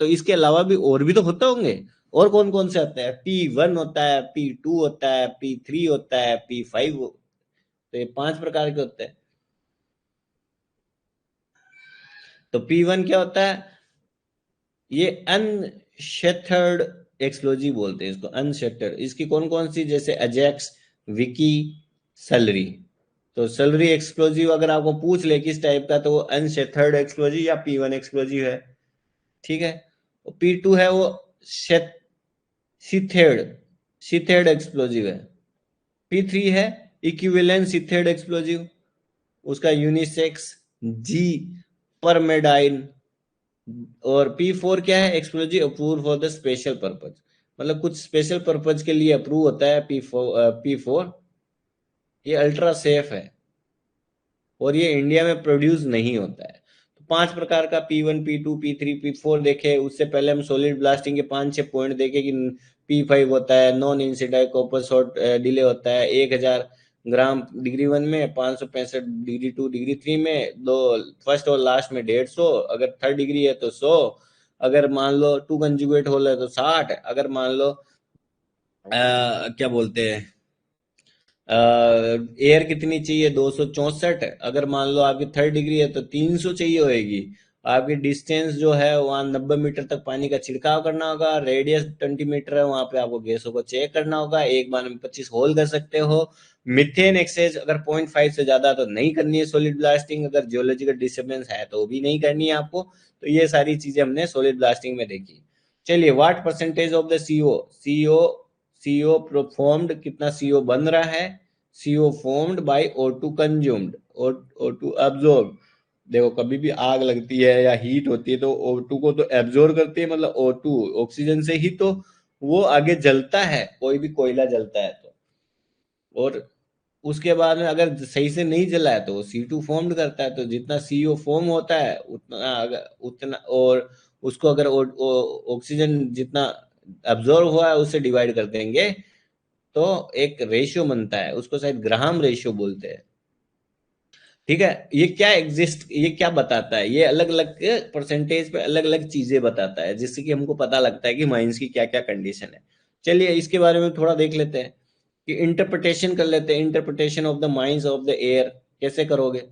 A: तो इसके अलावा भी और भी तो होते होंगे। और कौन कौन से होते हैं? P1 होता है, P2 होता है, P3 होता है, P5, तो ये 5 प्रकार के होते हैं। तो P1 क्या होता है? ये अनशेथर्ड एक्सप्लोजिव बोलते हैं इसको, अनशेथर्ड। इसकी कौन कौन सी, जैसे अजैक्स, विकी, सलरी। तो सलरी एक्सप्लोजिव अगर आपको पूछ ले किस टाइप का, तो वो अनशेथर्ड एक्सप्लोजिव या P1 एक्सप्लोजिव है, ठीक है। P2 है वो सीथेड, सीथेड एक्सप्लोजिव है। P3 है इक्विवेलेंट सीथेड एक्सप्लोजिव, उसका यूनिसेक्स जी परमेडाइन। और P4 क्या है, explosive approve for the special purpose, मतलब कुछ स्पेशल पर्पज के लिए अप्रूव होता है P4। ये अल्ट्रा सेफ है और ये इंडिया में प्रोड्यूस नहीं होता है। तो 5 प्रकार का P1, P2, P3, P4 देखे। उससे पहले हम सॉलिड ब्लास्टिंग के 5-6 पॉइंट देखे कि P5 होता है non incident copper shot delay होता है 1000 ग्राम डिग्री 1 में, 565 डिग्री 2, डिग्री 3 में, दो फर्स्ट और लास्ट में 150, अगर थर्ड डिग्री है तो 100, अगर मान लो 2 कंजुगेट होल है तो 60, अगर मान लो क्या बोलते हैं एयर कितनी चाहिए 264, अगर मान लो आपकी थर्ड डिग्री है तो 300 चाहिए होगी। आपकी डिस्टेंस जो है वहाँ 90 मीटर तक पानी का छिड़काव करना होगा, रेडियस 20 मीटर है, वहां पे आपको गैसों को चेक करना होगा, एक बार में 25 होल कर सकते हो। मिथेन एक्सेस अगर 0.5 से ज्यादा तो नहीं करनी है सॉलिड ब्लास्टिंग, अगर जियोलॉजिकल डिस्टर्बेंस है तो भी नहीं करनी है आपको। तो ये सारी चीजें हमने सॉलिड ब्लास्टिंग में देखी। चलिए, what percentage of the CO CO formed, कितना सीओ बन रहा है, CO formed by O2 consumed और O2 absorbed। देखो कभी भी आग लगती है या हीट होती है तो O2 को तो एब्जॉर्ब करती है, मतलब O2 ऑक्सीजन से ही तो वो आगे जलता है, कोई भी कोयला जलता है तो। और उसके बाद में अगर सही से नहीं जला है तो वो C2 फॉर्म्ड करता है, तो जितना CO फॉर्म होता है उतना उतना, और उसको अगर ऑक्सीजन जितना एब्जॉर्ब हुआ है उससे डिवाइड कर देंगे तो एक रेशियो बनता है, उसको शायद ग्राहम रेशियो बोलते हैं, ठीक है। ये क्या बताता है, ये अलग अलग परसेंटेज पे अलग अलग चीजें बताता है, जिससे कि हमको पता लगता है कि माइंस की क्या क्या कंडीशन है। चलिए इसके बारे में थोड़ा देख लेते हैं कि इंटरप्रिटेशन कर लेते हैं, interpretation of the mines of the air कैसे करोगे।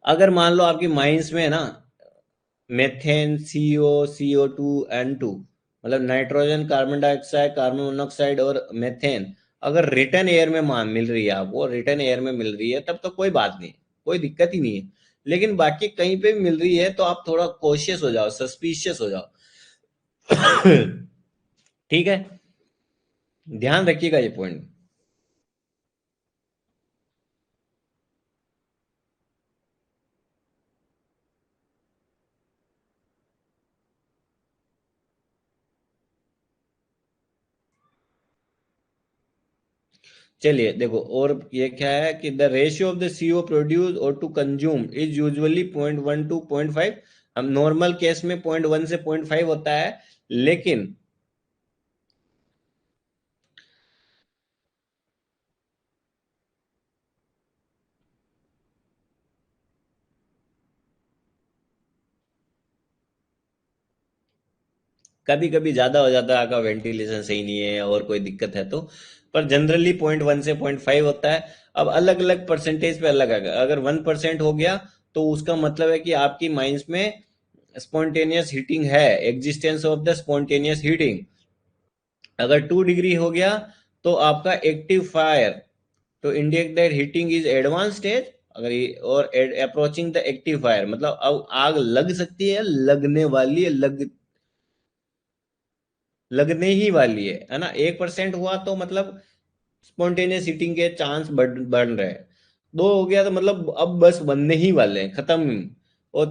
A: अगर मान लो आपकी माइंस में है ना मेथेन, CO2 N2, मतलब nitrogen, carbon dioxide, carbon monoxide और मेथेन, अगर रिटर्न एयर में मान मिल रही है आपको, रिटर्न एयर में मिल रही है तब तो कोई बात नहीं, कोई दिक्कत ही नहीं है। लेकिन बाकी कहीं पे भी मिल रही है तो आप थोड़ा कॉशियस हो जाओ, सस्पिशियस हो जाओ। ठीक है, ध्यान रखिएगा ये पॉइंट। चलिए देखो, और ये क्या है कि the ratio of the CO produce और to consume is usually 0.1 to 0.5। हम नॉर्मल केस में 0.1 से 0.5 होता है, लेकिन कभी कभी ज्यादा हो जाता है, आपका वेंटिलेशन सही नहीं है और कोई दिक्कत है तो, पर जनरली 0.1 से 0.5 होता है। अब अलग अलग परसेंटेज पे अलग है, अगर 1% हो गया तो उसका मतलब है कि आपकी माइंस में स्पॉन्टेनियस हीटिंग है, existence of the spontaneous heating. अगर 2 डिग्री हो गया तो आपका एक्टिव फायर, तो indicate that heating is advance stage. अगर ये और अप्रोचिंग द एक्टिव फायर, मतलब अब आग लग सकती है, लगने वाली है, लगने ही वाली है ना। 1% हुआ तो मतलब स्पॉन्टेनियस हीटिंग के चांस बढ़ रहे हैं। 2 हो गया तो मतलब अब बस बनने ही वाले हैं, खत्म। और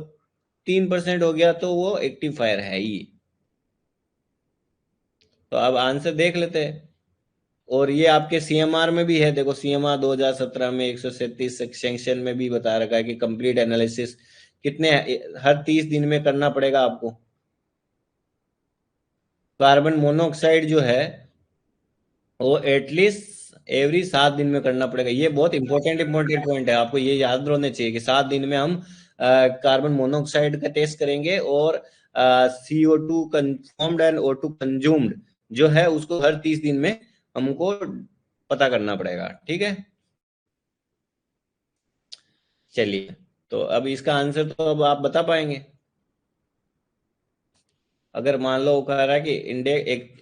A: 3% हो गया तो वो एक्टिव फायर है ही। तो अब आंसर देख लेते हैं। और ये आपके CMR में भी है, देखो CMR 2017 में 137 सेक्शन में भी बता रखा है कि कंप्लीट एनालिसिस कितने हर 30 दिन में करना पड़ेगा आपको। कार्बन मोनोऑक्साइड जो है वो एटलीस्ट एवरी 7 दिन में करना पड़ेगा। ये बहुत इंपॉर्टेंट इंपॉर्टेंट पॉइंट है, आपको ये याद रहने चाहिए कि 7 दिन में हम कार्बन मोनोऑक्साइड का टेस्ट करेंगे, और CO2 confirmed and O2 consumed जो है उसको हर 30 दिन में हमको पता करना पड़ेगा, ठीक है। चलिए, तो अब इसका आंसर तो अब आप बता पाएंगे। अगर मान लो कह रहा है कि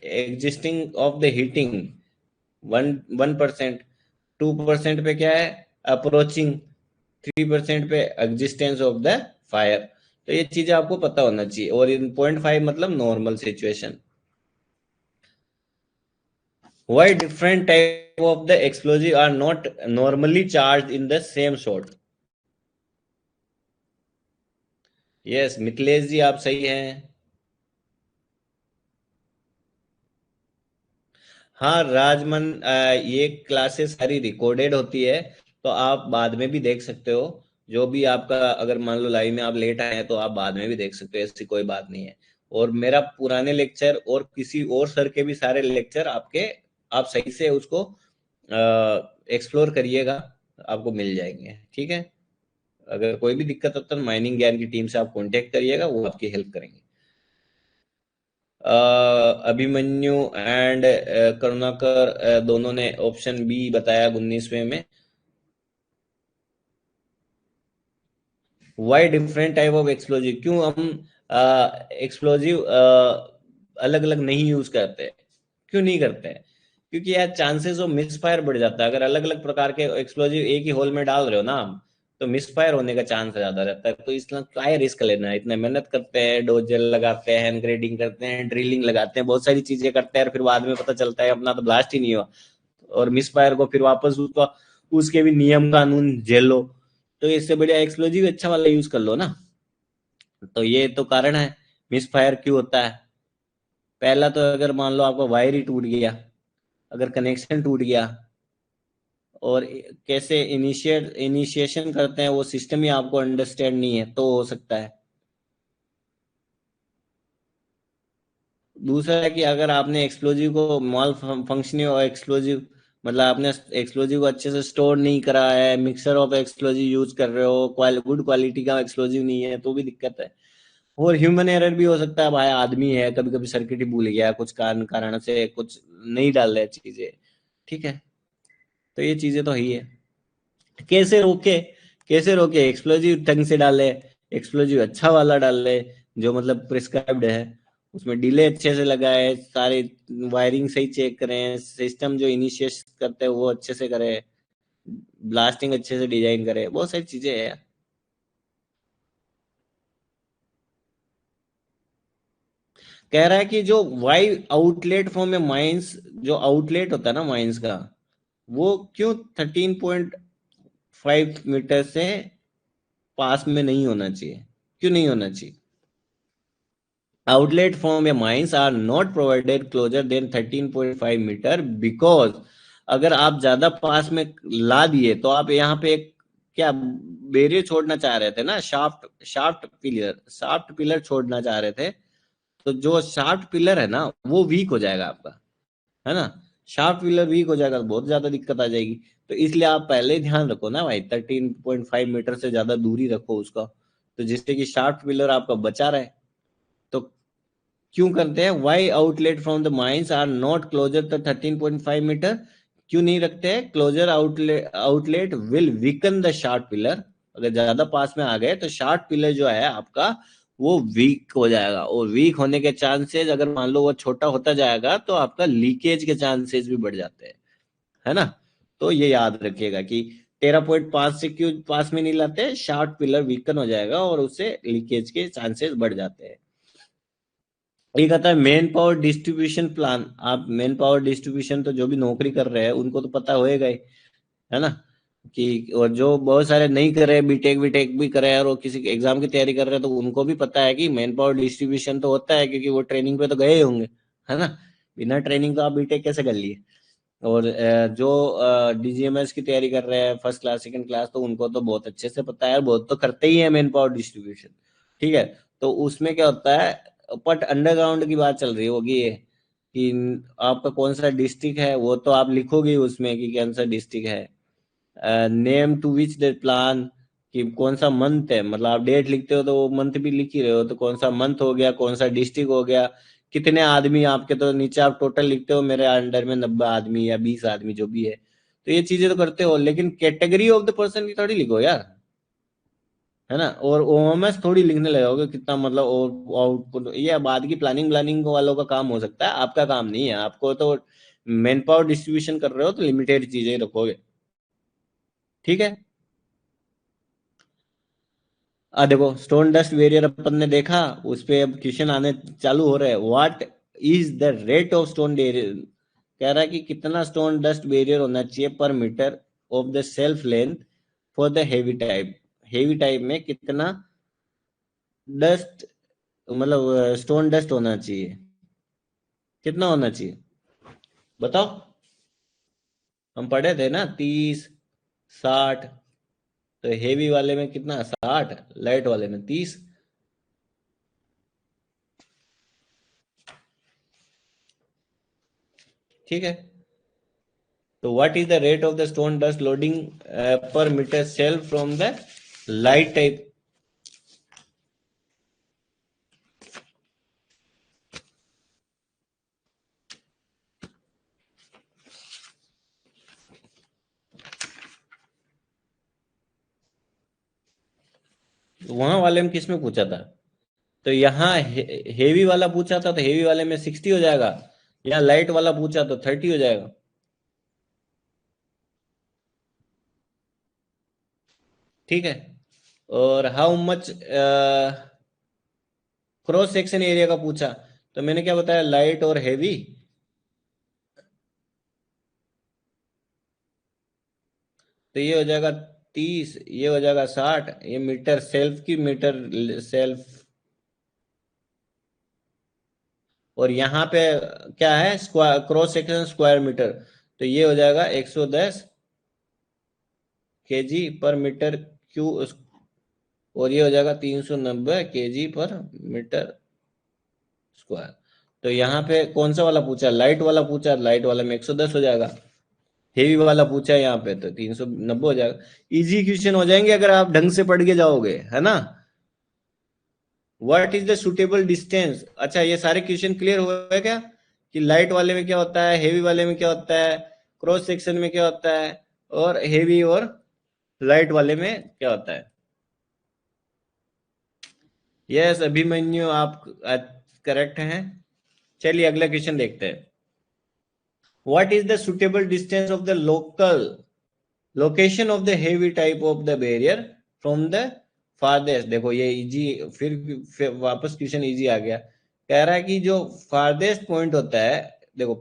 A: एग्जिस्टिंग ऑफ द हीटिंग 1%, 2% पे क्या है अप्रोचिंग, 3% पे एग्जिस्टेंस ऑफ द फायर। तो ये चीजें आपको पता होना चाहिए। और इन 0.5 मतलब normal situation. Why different type of the explosive are not normally charged in the same shot? Yes Mithilesh ji आप सही हैं। हाँ राजमन, ये क्लासेस सारी रिकॉर्डेड होती है, तो आप बाद में भी देख सकते हो। जो भी आपका अगर मान लो लाइव में आप लेट आए हैं तो आप बाद में भी देख सकते हो, ऐसी कोई बात नहीं है। और मेरा पुराने लेक्चर और किसी और सर के भी सारे लेक्चर आपके, आप सही से उसको एक्सप्लोर करिएगा, आपको मिल जाएंगे। ठीक है, अगर कोई भी दिक्कत होता है तो माइनिंग ज्ञान की टीम से आप कांटेक्ट करिएगा, वो आपकी हेल्प करेंगे। अभिमन्यु एंड करुणाकर दोनों ने ऑप्शन बी बताया 19वें में। Why different type of explosive, क्यों हम एक्सप्लोजिव अलग अलग नहीं यूज करते, क्यों नहीं करते हैं? क्योंकि यार चांसेस ऑफ मिस फायर बढ़ जाता है। अगर अलग अलग प्रकार के एक्सप्लोजिव एक ही होल में डाल रहे हो ना आप, तो मिस फायर होने का चांस ज्यादा रहता है। तो इसलिए क्या रिस्क लेना है, इतने मेहनत करते हैं, डोजल लगाते हैं, ग्रेडिंग करते हैं, ड्रिलिंग लगाते हैं, बहुत सारी चीजें करते हैं, और फिर बाद में पता चलता है अपना तो ब्लास्ट ही नहीं हुआ, और मिस फायर को फिर वापस उसको उसके भी नियम कानून झेलो। तो इससे बढ़िया एक्सप्लोजिव अच्छा वाला यूज कर लो ना। तो ये तो कारण है मिस फायर क्यों होता है। पहला तो अगर मान लो आपका वायर ही टूट गया, अगर कनेक्शन टूट गया, और कैसे इनिशिएशन करते हैं वो सिस्टम ही आपको अंडरस्टैंड नहीं है, तो हो सकता है। दूसरा है कि अगर आपने एक्सप्लोजिव को मॉल फंक्शनिंग और एक्सप्लोजिव, मतलब आपने एक्सप्लोजिव को अच्छे से स्टोर नहीं करा है, मिक्सर ऑफ एक्सप्लोजिव यूज कर रहे हो, गुड क्वालिटी का एक्सप्लोजिव नहीं है, तो भी दिक्कत है। और ह्यूमन एरर भी हो सकता है, भाई आदमी है, कभी कभी सर्किट ही भूल गया, कुछ कारण से कुछ नहीं डाल रहे चीजें। ठीक है, तो ये चीजें तो है ही है। कैसे रोके, कैसे रोके? एक्सप्लोजिव ढंग से डाले, एक्सप्लोजिव अच्छा वाला डाले, जो मतलब प्रिस्क्राइब्ड है, उसमें डिले अच्छे से लगाए, सारे वायरिंग सही चेक करें, सिस्टम जो इनिशिएट करते हैं वो अच्छे से करें, ब्लास्टिंग अच्छे से डिजाइन करें, बहुत सारी चीजें हैं। कह रहा है कि जो why outlet from a mines, जो आउटलेट होता है ना माइंस का, वो क्यों 13.5 मीटर से पास में नहीं होना चाहिए? क्यों नहीं होना चाहिए? Outlet from a mines are not provided closer than 13.5 metre, because अगर आप ज्यादा पास में ला दिए तो आप यहाँ पे एक क्या बैरियर छोड़ना चाह रहे थे ना, शाफ्ट पिलर छोड़ना चाह रहे थे। तो जो शाफ्ट पिलर है ना वो वीक हो जाएगा आपका, है ना। शाफ्ट पिलर वीक हो जाएगा तो बहुत ज्यादा दिक्कत आ जाएगी। तो इसलिए आप पहले ही ध्यान रखो ना भाई, 13.5 मीटर से ज्यादा दूरी रखो उसका, तो जिससे कि शाफ्ट पिलर आपका बचा रहे। तो क्यों करते हैं? Why outlet from the mines are not closer the 13.5 metre, क्यों नहीं रखते हैं? Closer outlet outlet will weaken the short pillar. अगर ज्यादा पास में आ गए तो शार्ट पिलर जो है आपका वो वीक हो जाएगा, और वीक होने के चांसेस, अगर मान लो वो छोटा होता जाएगा तो आपका लीकेज के चांसेस भी बढ़ जाते हैं, है ना। तो ये याद रखिएगा कि 13.5 से क्यों पास में नहीं लाते, शार्ट पिलर वीकन हो जाएगा और उससे लीकेज के चांसेस बढ़ जाते हैं। एक आता है मेन पावर डिस्ट्रीब्यूशन प्लान। आप मेन पावर डिस्ट्रीब्यूशन तो जो भी नौकरी कर रहे हैं उनको तो पता होएगा ही, है ना। कि और जो बहुत सारे नहीं कर रहे, बीटेक बीटेक भी करे और वो किसी एग्जाम की तैयारी कर रहे हैं, तो उनको भी पता है कि मेन पावर डिस्ट्रीब्यूशन तो होता है, क्योंकि वो ट्रेनिंग पे तो गए होंगे, है ना। बिना ट्रेनिंग तो आप बीटेक कैसे कर लिए? और जो डीजीएमएस की तैयारी कर रहे हैं फर्स्ट क्लास सेकंड क्लास, तो उनको तो बहुत अच्छे से पता है, बहुत तो करते ही है मेन पावर डिस्ट्रीब्यूशन। ठीक है, तो उसमें क्या होता है, बट अंडरग्राउंड की बात चल रही होगी ये, कि आपका कौन सा डिस्ट्रिक्ट है वो तो आप लिखोगे उसमें कि कौन सा डिस्ट्रिक्ट है। Name to which the plan, कि कौन सा मंथ है, मतलब आप डेट लिखते हो तो वो मंथ भी लिख ही रहे हो, तो कौन सा मंथ हो गया, कौन सा डिस्ट्रिक्ट हो गया, कितने आदमी आपके, तो नीचे आप टोटल लिखते हो मेरे अंडर में 90 आदमी या 20 आदमी जो भी है। तो ये चीजें तो करते हो, लेकिन कैटेगरी ऑफ द पर्सन की थोड़ी लिखो यार, है ना। और ओएमएस थोड़ी लिखने लगोगे कितना मतलब आउटपुट, ये बाद की प्लानिंग वालों का काम हो सकता है, आपका काम नहीं है। आपको तो मैन पावर डिस्ट्रीब्यूशन कर रहे हो तो लिमिटेड चीजें रखोगे, ठीक है। देखो स्टोन डस्ट वेरियर अपन ने देखा, उस पे अब क्वेश्चन आने चालू हो रहे हैं। What is the rate of stone barrier, कह रहा है कि कितना स्टोन डस्ट वेरियर होना चाहिए पर metre of the shelf length for the heavy type. Heavy type में कितना डस्ट, मतलब स्टोन डस्ट होना चाहिए, कितना होना चाहिए बताओ। हम पढ़े थे ना 30, 60। तो हेवी वाले में कितना, 60, लाइट वाले में 30। ठीक है। तो what is the rate of the stone dust loading per metre cell from the light type. वहां वाले में किस में पूछा था, तो यहाँ हेवी वाला पूछा था तो हेवी वाले में 60 हो जाएगा, या लाइट वाला पूछा तो 30 हो जाएगा। ठीक है। और how much cross section area का पूछा, तो मैंने क्या बताया, लाइट और हेवी। तो ये हो जाएगा 30, ये हो जाएगा 60, ये मीटर सेल्फ की मीटर सेल्फ। और यहाँ पे क्या है, square cross section square metre, तो ये हो जाएगा 110 केजी पर मीटर क्यू, और ये हो जाएगा 390 केजी पर मीटर स्क्वायर। तो यहाँ पे कौन सा वाला पूछा, लाइट वाला पूछा, लाइट वाला में 110 हो जाएगा। हेवी वाला पूछा है यहाँ पे तो 390 हो जाएगा। इजी क्वेश्चन हो जाएंगे अगर आप ढंग से पढ़ के जाओगे, है ना। What is the suitable distance, अच्छा ये सारे क्वेश्चन क्लियर हुए क्या, कि लाइट वाले में क्या होता है, हेवी वाले में क्या होता है, क्रॉस सेक्शन में क्या होता है, और हेवी और लाइट वाले में क्या होता है। यस अभिमन्यु, आप करेक्ट हैं। चलिए अगला क्वेश्चन देखते हैं। What is the suitable distance of the local location of the heavy type of the barrier from the farthest. देखो ये इजी, फिर वापस क्वेश्चन इजी आ गया। कह रहा है कि जो फारदेस्ट पॉइंट होता है, देखो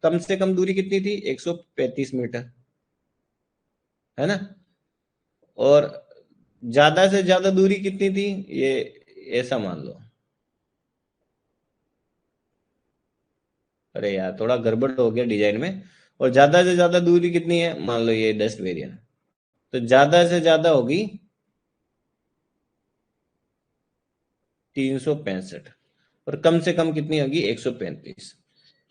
A: कम से कम दूरी कितनी थी, 135 मीटर, है ना। और ज्यादा से ज्यादा दूरी कितनी थी, ये ऐसा मान लो। अरे यार थोड़ा गड़बड़ हो गया डिजाइन में। और ज्यादा से ज्यादा दूरी कितनी है, मान लो ये 10 वेरिएंट, तो ज्यादा से ज्यादा होगी 365, और कम से कम कितनी होगी 135।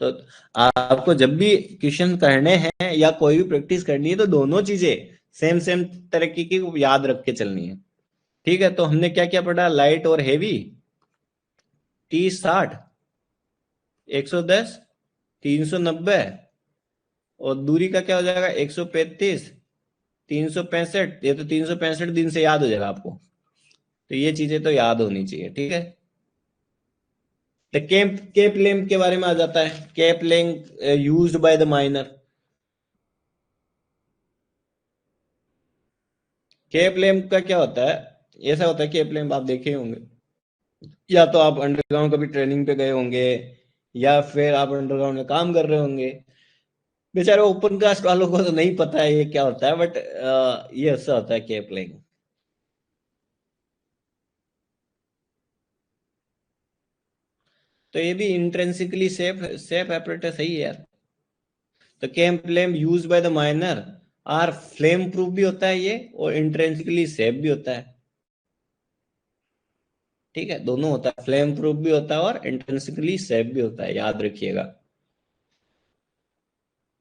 A: तो आपको जब भी क्वेश्चन करने हैं या कोई भी प्रैक्टिस करनी है तो दोनों चीजें सेम सेम तरीके की याद रख के चलनी है। ठीक है। तो हमने क्या क्या पढ़ा, लाइट और हेवी 30, 60, 110, 390, और दूरी का क्या हो जाएगा 135, 365। ये तो 365 दिन से याद हो जाएगा आपको। तो ये चीजें तो याद होनी चाहिए, ठीक है। तो केप लेंथ के बारे में आ जाता है, cap length used by the miner. Cap length का क्या होता है, ऐसा होता है केप लेंथ आप देखे होंगे, या तो आप अंडरग्राउंड कभी ट्रेनिंग पे गए होंगे, या फिर आप अंडरग्राउंड में काम कर रहे होंगे। बेचारे ओपन कास्ट वालों को तो नहीं पता है ये क्या होता है, बट ये ऐसा होता है केप लेंथ। तो ये भी इंट्रिंसिकली सेफ सेफ ऑपरेटर सही है यार। तो केम फ्लेम use by the miner are flame proof भी होता है ये, और इंट्रिंसिकली सेफ भी होता है। ठीक है, दोनों होता है, फ्लेम प्रूफ भी होता है और इंट्रिंसिकली सेफ भी होता है, याद रखिएगा।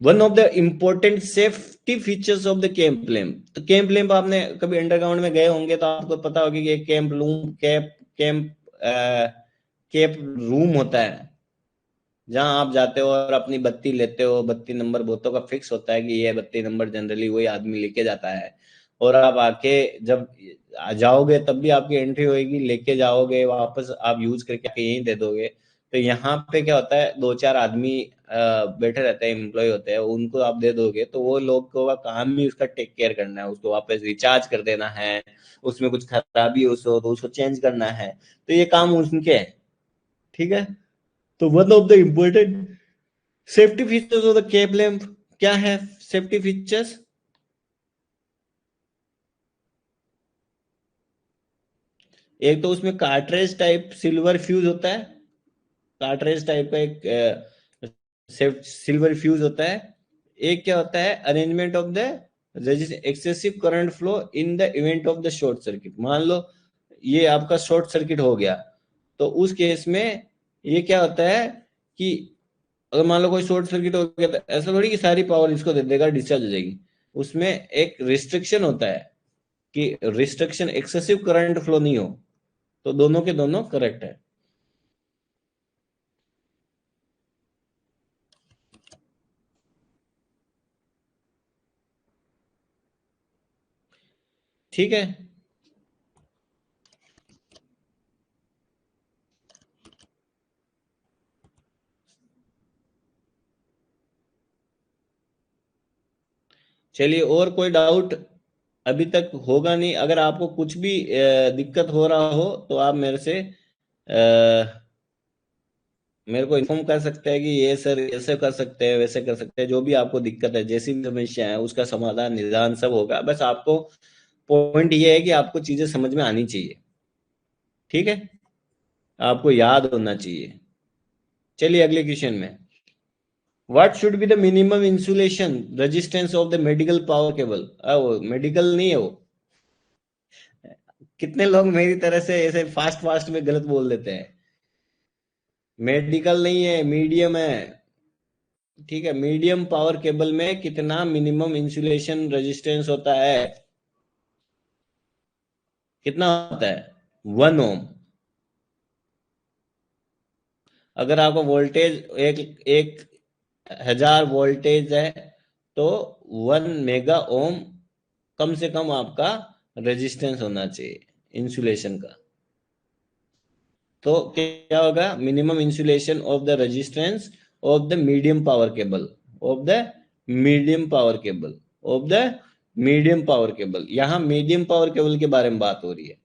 A: One of the important safety features of the camp lamp. तो कैंप लैम्प आपने कभी अंडरग्राउंड में गए होंगे तो आपको पता होगा कि camp room camp camp room होता है, जहां आप जाते हो और अपनी बत्ती लेते हो। बत्ती नंबर बहुतों का फिक्स होता है कि ये बत्ती नंबर जनरली वही आदमी लेके जाता है। और आप आके जब जाओगे तब भी आपकी एंट्री होएगी, लेके जाओगे वापस आप यूज करके आके यहीं दे दोगे। तो यहाँ पे क्या होता है, दो चार आदमी बैठे रहते हैं, एम्प्लॉय होते हैं, उनको आप दे दोगे तो वो लोग को का काम ही उसका टेक केयर करना है, उसको वापस रिचार्ज कर देना है, उसमें कुछ खराबी हो तो उसको चेंज करना है, तो ये काम उनके है। ठीक है, तो one of the important safety features of the cap lamp क्या है? सेफ्टी फीचर्स, एक तो उसमें कार्ट्रेज टाइप सिल्वर फ्यूज होता है, कार्ट्रेज टाइप का एक सिल्वर फ्यूज होता है। एक क्या होता है, arrangement of the excessive current flow in the event of the short circuit. मान लो ये आपका शॉर्ट सर्किट हो गया, तो उस केस में ये क्या होता है कि अगर मान लो कोई शॉर्ट सर्किट हो गया तो ऐसा थोड़ी कि सारी पावर इसको दे देगा, डिस्चार्ज हो जाएगी। उसमें एक रिस्ट्रिक्शन होता है कि रिस्ट्रिक्शन एक्सेसिव करंट फ्लो नहीं हो। तो दोनों के दोनों करेक्ट है। ठीक है, चलिए और कोई डाउट अभी तक होगा नहीं। अगर आपको कुछ भी दिक्कत हो रहा हो तो आप मेरे को इन्फॉर्म कर सकते हैं कि ये सर ऐसे कर सकते हैं, वैसे कर सकते हैं। जो भी आपको दिक्कत है, जैसी भी समस्या है, उसका समाधान निदान सब होगा। बस आपको पॉइंट ये है कि आपको चीजें समझ में आनी चाहिए। ठीक है, आपको याद होना चाहिए। चलिए अगले क्वेश्चन में, what should be the minimum insulation resistance of the medical power cable? वो मेडिकल नहीं है वो। कितने लोग मेरी तरह से ऐसे फास्ट फास्ट में गलत बोल देते हैं। मेडिकल नहीं है, मीडियम है। ठीक है, मीडियम पावर केबल में कितना मिनिमम इंसुलेशन रेजिस्टेंस होता है? कितना होता है? 1 ओम। अगर आपका वोल्टेज एक एक 1000 वोल्टेज है तो 1 मेगा ओम कम से कम आपका रेजिस्टेंस होना चाहिए इंसुलेशन का। तो क्या होगा, minimum insulation of the resistance of the medium power cable, of the medium power cable, of the medium power cable. यहाँ मीडियम पावर केबल के बारे में बात हो रही है,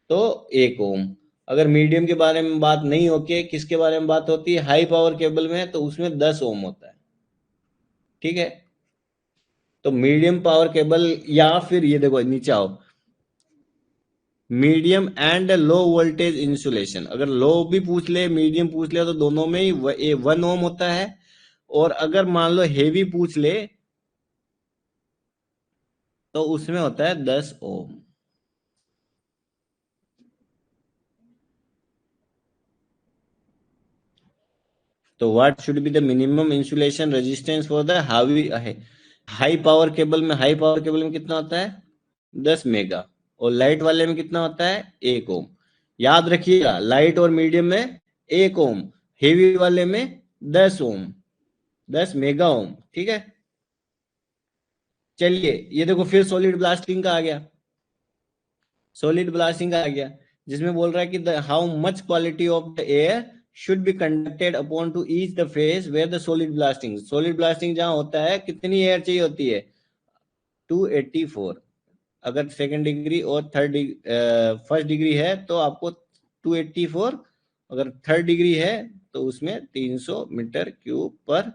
A: तो 1 ओम। अगर मीडियम के बारे में बात नहीं होके किसके बारे में बात होती है, हाई पावर केबल में, तो उसमें 10 ओम होता है। ठीक है, तो मीडियम पावर केबल, या फिर ये देखो नीचे आओ, medium and low voltage insulation. अगर लो भी पूछ ले मीडियम पूछ ले तो दोनों में ही 1 ओम होता है। और अगर मान लो हेवी पूछ ले तो उसमें होता है 10 ओम। तो what should be the minimum insulation resistance for the high power cable में? हाई पावर केबल में कितना होता है? 10 मेगा। और लाइट वाले में कितना होता है? 1 ओम। याद रखिएगा, लाइट और मीडियम में 1 ओम, हेवी वाले में 10 ओम, 10 मेगा ओम। ठीक है, चलिए ये देखो फिर सॉलिड ब्लास्टिंग का आ गया। सॉलिड ब्लास्टिंग का आ गया, जिसमें बोल रहा है कि how much quality of the air should be conducted upon to each the phase where the solid blasting. Solid blasting जहां होता है कितनी एयर चाहिए होती है? 284। अगर सेकंड डिग्री और फर्स्ट डिग्री है तो आपको 284। अगर थर्ड डिग्री है तो उसमें 300 मीटर क्यूब पर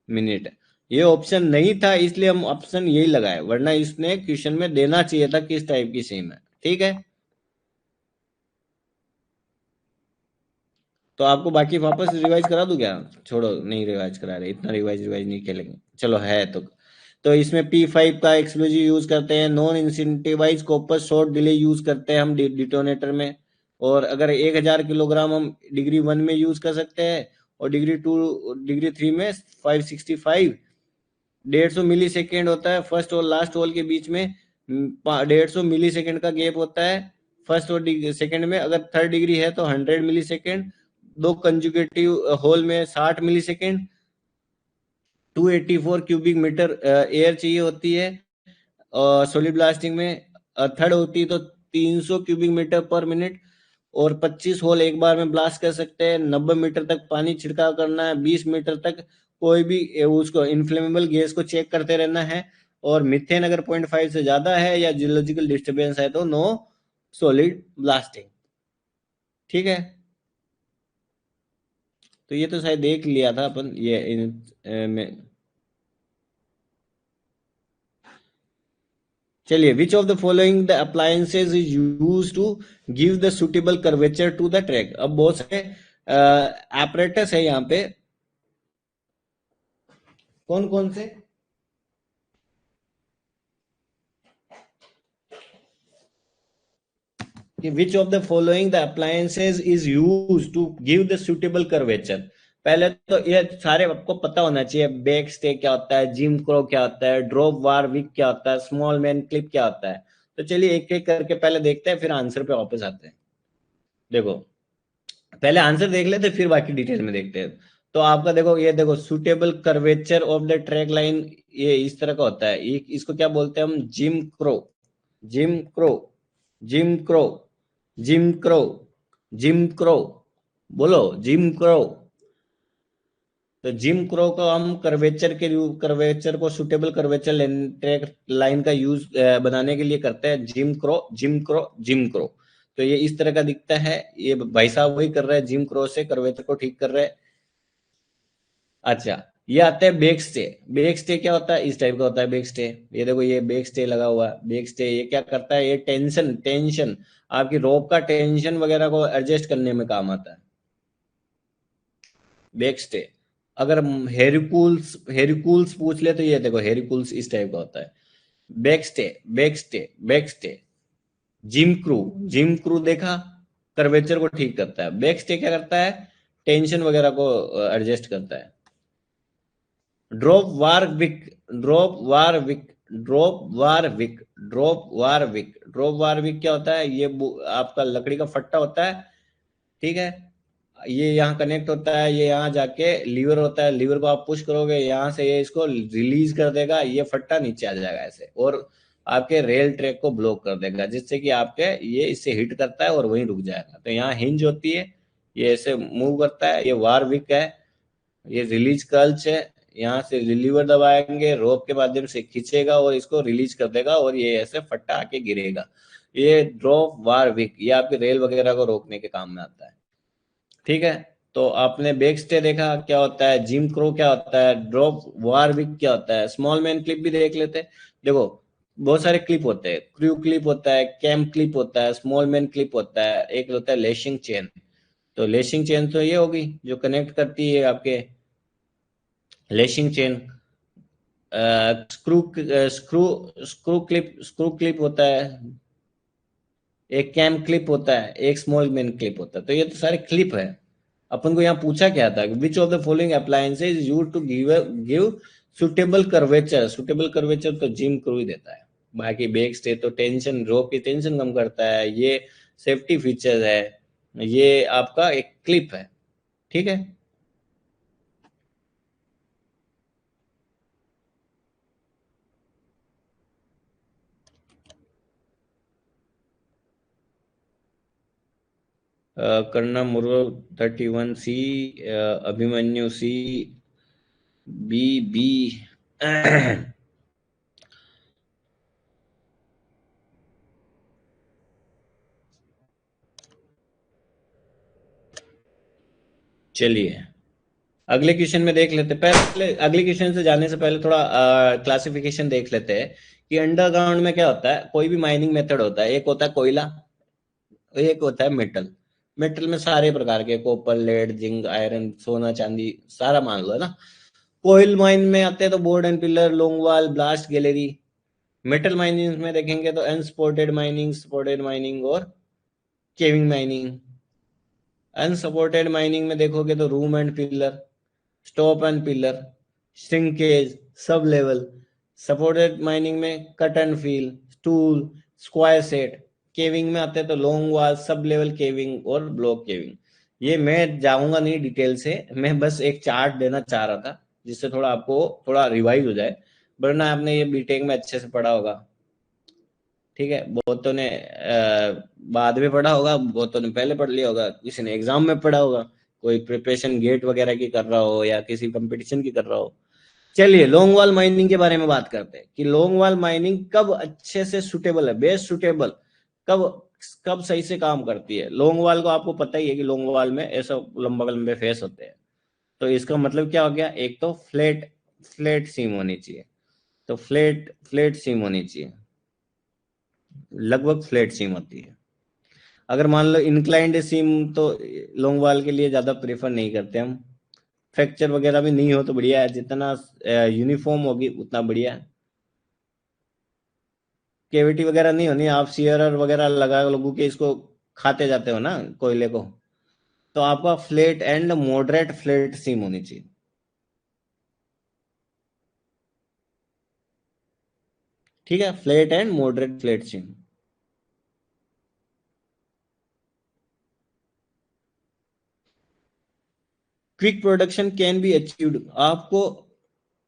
A: मिनट। ये ऑप्शन नहीं था इसलिए हम ऑप्शन यही लगाए, वरना इसने क्वेश्चन में देना चाहिए था किस टाइप की सेम है। ठीक है, तो आपको बाकी वापस रिवाइज करा दूं क्या? छोड़ो, नहीं रिवाइज करा रहे, इतना रिवाइज रिवाइज नहीं खेलेंगे। चलो है तो इसमें P5 का एक्सप्लोजिव यूज करते हैं, non incentivise copper short delay use करते हैं हम डिटोनेटर में। और अगर 1000 किलोग्राम हम डिग्री 1 में यूज कर सकते हैं, और डिग्री 2 डिग्री 3 में 565। 150 मिली सेकेंड होता है फर्स्ट और लास्ट होल के बीच में। 150 मिली सेकेंड का गैप होता है फर्स्ट और सेकेंड में। अगर थर्ड डिग्री है तो 100 मिली सेकेंड। दो कंजुगेटिव होल में 60 मिली सेकेंड। 284 क्यूबिक मीटर एयर चाहिए होती है। सॉलिड ब्लास्टिंग में थर्ड होती तो 300 क्यूबिक मीटर पर मिनट, और 25 होल एक बार में ब्लास्ट कर सकते हैं। 90 मीटर तक पानी छिड़काव करना है। 20 मीटर तक कोई भी उसको इनफ्लेमेबल गैस को चेक करते रहना है। और मिथेन अगर 0.5 से ज्यादा है या जियोलॉजिकल डिस्टर्बेंस है तो नो सॉलिड ब्लास्टिंग। ठीक है, तो ये तो शायद देख लिया था अपन ये में। चलिए, which of the following the appliances is use to give the suitable curvature to the track. अब बहुत सारे एपरेटस है यहाँ पे, कौन कौन से? कि which of the following the appliances is use to give the suitable curvature. पहले तो ये सारे आपको पता होना चाहिए। बैक स्टे क्या होता है, जिम क्रो क्या होता है, ड्रॉप वार विक क्या होता है, स्मॉल मैन क्लिप क्या होता है। तो चलिए एक एक करके पहले देखते हैं, फिर आंसर पे वापस आते हैं। देखो, पहले आंसर देख लेते फिर बाकी डिटेल में देखते हैं। तो आपका देखो, ये देखो suitable curvature of the track line, ये इस तरह का होता है। इसको क्या बोलते हैं हम? Gym crow, gym crow, gym crow, gym crow, gym crow. बोलो जिम क्रो। तो जिम क्रो को हम कर्वेचर को सुटेबल कर्वेचर ट्रैक लाइन का यूज बनाने के लिए करते हैं। Gym crow, gym crow, gym crow. तो ये इस तरह का दिखता है। ये भाई साहब वही कर रहे हैं, जिम क्रो से कर्वेचर को ठीक कर रहे हैं। अच्छा, ये आता है बैक स्टे। बैक स्टे क्या होता है? इस टाइप का होता है बैक स्टे। ये देखो, ये बैक स्टे लगा हुआ है। बैक स्टे ये क्या करता है? ये टेंशन टेंशन आपकी रोप का टेंशन वगैरह को एडजस्ट करने में काम आता है बैक स्टे। अगर हेरिकूल्स हेरिकूल्स पूछ ले तो ये देखो, हेरिकूल्स इस टाइप का होता है। Back stay, back stay, back stay. Gym crew, gym crew देखा, कर्वेचर को ठीक करता है। बैक स्टे क्या करता है? टेंशन वगैरह को एडजस्ट करता है। ड्रॉप वार विक, ड्रॉप वार विक, ड्रॉप वार विक, ड्रॉप वार विक। ड्रॉप वार विक क्या होता है? ये आपका लकड़ी का फट्टा होता है। ठीक है, ये यहाँ कनेक्ट होता है, ये यहाँ जाके लीवर होता है। लीवर को आप पुश करोगे, यहाँ से ये इसको रिलीज कर देगा, ये फट्टा नीचे आ जाएगा ऐसे, और आपके रेल ट्रैक को ब्लॉक कर देगा, जिससे कि आपके ये इससे हिट करता है और वहीं रुक जाएगा। तो यहाँ हिंज होती है, ये ऐसे मूव करता है, ये वार विक है। ये रिलीज कर्ल्च है, यहाँ से लीवर दबाएंगे, रोप के माध्यम से खींचेगा और इसको रिलीज कर देगा, और ये ऐसे फट्टा आके गिरेगा। ये ड्रॉप वार विक, ये आपके रेल वगैरह को रोकने के काम में आता है। ठीक है, तो आपने बैक स्टे देखा क्या होता है, जिम क्रो क्या होता है, ड्रॉप वार विक क्या होता है। स्मॉल मैन क्लिप भी देख लेते हैं। देखो, बहुत सारे क्लिप होते हैं। क्रू क्लिप होता है, कैम क्लिप होता है, स्मॉल मैन क्लिप होता है, एक होता है लेशिंग चेन। तो लेशिंग चेन तो ये होगी जो कनेक्ट करती है आपके, lashing chain. Screw screw screw clip होता है, एक कैम क्लिप होता है, एक स्मॉल मैन क्लिप होता है। तो ये तो सारे क्लिप है। अपन को यहाँ पूछा क्या था? Which of the following appliances used to give give suitable curvature. Suitable curvature तो जिम क्रू ही देता है। बाकी बैक स्टे तो टेंशन, रोप की टेंशन कम करता है। ये सेफ्टी फीचर है। ये आपका एक क्लिप है। ठीक है, करना Murro 31C, Abhimanyu C, B चलिए अगले क्वेश्चन में देख लेते। पहले अगले क्वेश्चन से जाने से पहले थोड़ा क्लासिफिकेशन देख लेते हैं कि अंडरग्राउंड में क्या होता है। कोई भी माइनिंग मेथड होता है, एक होता है कोयला, एक होता है मेटल। मेटल में सारे प्रकार के, कॉपर, लेड, जिंक, आयरन, सोना, चांदी, सारा मान लो है ना। कोयल माइन में आते हैं तो board and pillar, Longowal, blast gallery. Metal mining में देखेंगे तो अनसपोर्टेड माइनिंग, सपोर्टेड माइनिंग और केविंग माइनिंग। अनसपोर्टेड माइनिंग में देखोगे तो room and pillar, stop and pillar, shrinkage, sub level. Supported mining में cut and feel, tool, square set. Caving में आते हैं तो लॉन्ग वाल, सब लेवल केविंग और ब्लॉक केविंग। ये मैं जाऊंगा नहीं डिटेल से, मैं बस एक चार्ट देना चाह रहा था जिससे थोड़ा आपको थोड़ा रिवाइज हो जाए, वरना आपने ये बीटेक में अच्छे से पढ़ा होगा। ठीक है, बहुतों ने बाद में पढ़ा होगा, बहुतों ने पहले पढ़ लिया होगा, किसी ने एग्जाम में पढ़ा होगा, कोई प्रिपरेशन गेट वगैरह की कर रहा हो या किसी कंपटीशन की कर रहा हो। चलिए लॉन्ग वॉल माइनिंग के बारे में बात करते हैं कि लॉन्ग वॉल माइनिंग कब अच्छे से सुटेबल है, बेस्ट सुटेबल, कब कब सही से काम करती है। लॉन्ग वॉल को आपको पता ही है कि लॉन्ग वॉल में ऐसा लंबे लंबे फेस होते हैं। तो इसका मतलब क्या हो गया, एक तो फ्लैट फ्लैट सीम होनी चाहिए, तो फ्लैट फ्लैट सीम होनी चाहिए, लगभग फ्लैट सीम होती है। अगर मान लो इंक्लाइंड सीम तो लॉन्ग वॉल के लिए ज्यादा प्रेफर नहीं करते हम। फ्रैक्चर वगैरह भी नहीं हो तो बढ़िया है, जितना यूनिफॉर्म होगी उतना बढ़िया है। केविटी वगैरह नहीं होनी, आप सीआरआर वगैरह लगा लगू के इसको खाते जाते हो ना कोयले को, तो आपका flat and moderate flat seam होनी चाहिए। ठीक है, flat and moderate flat seam. Quick production can be achieved, आपको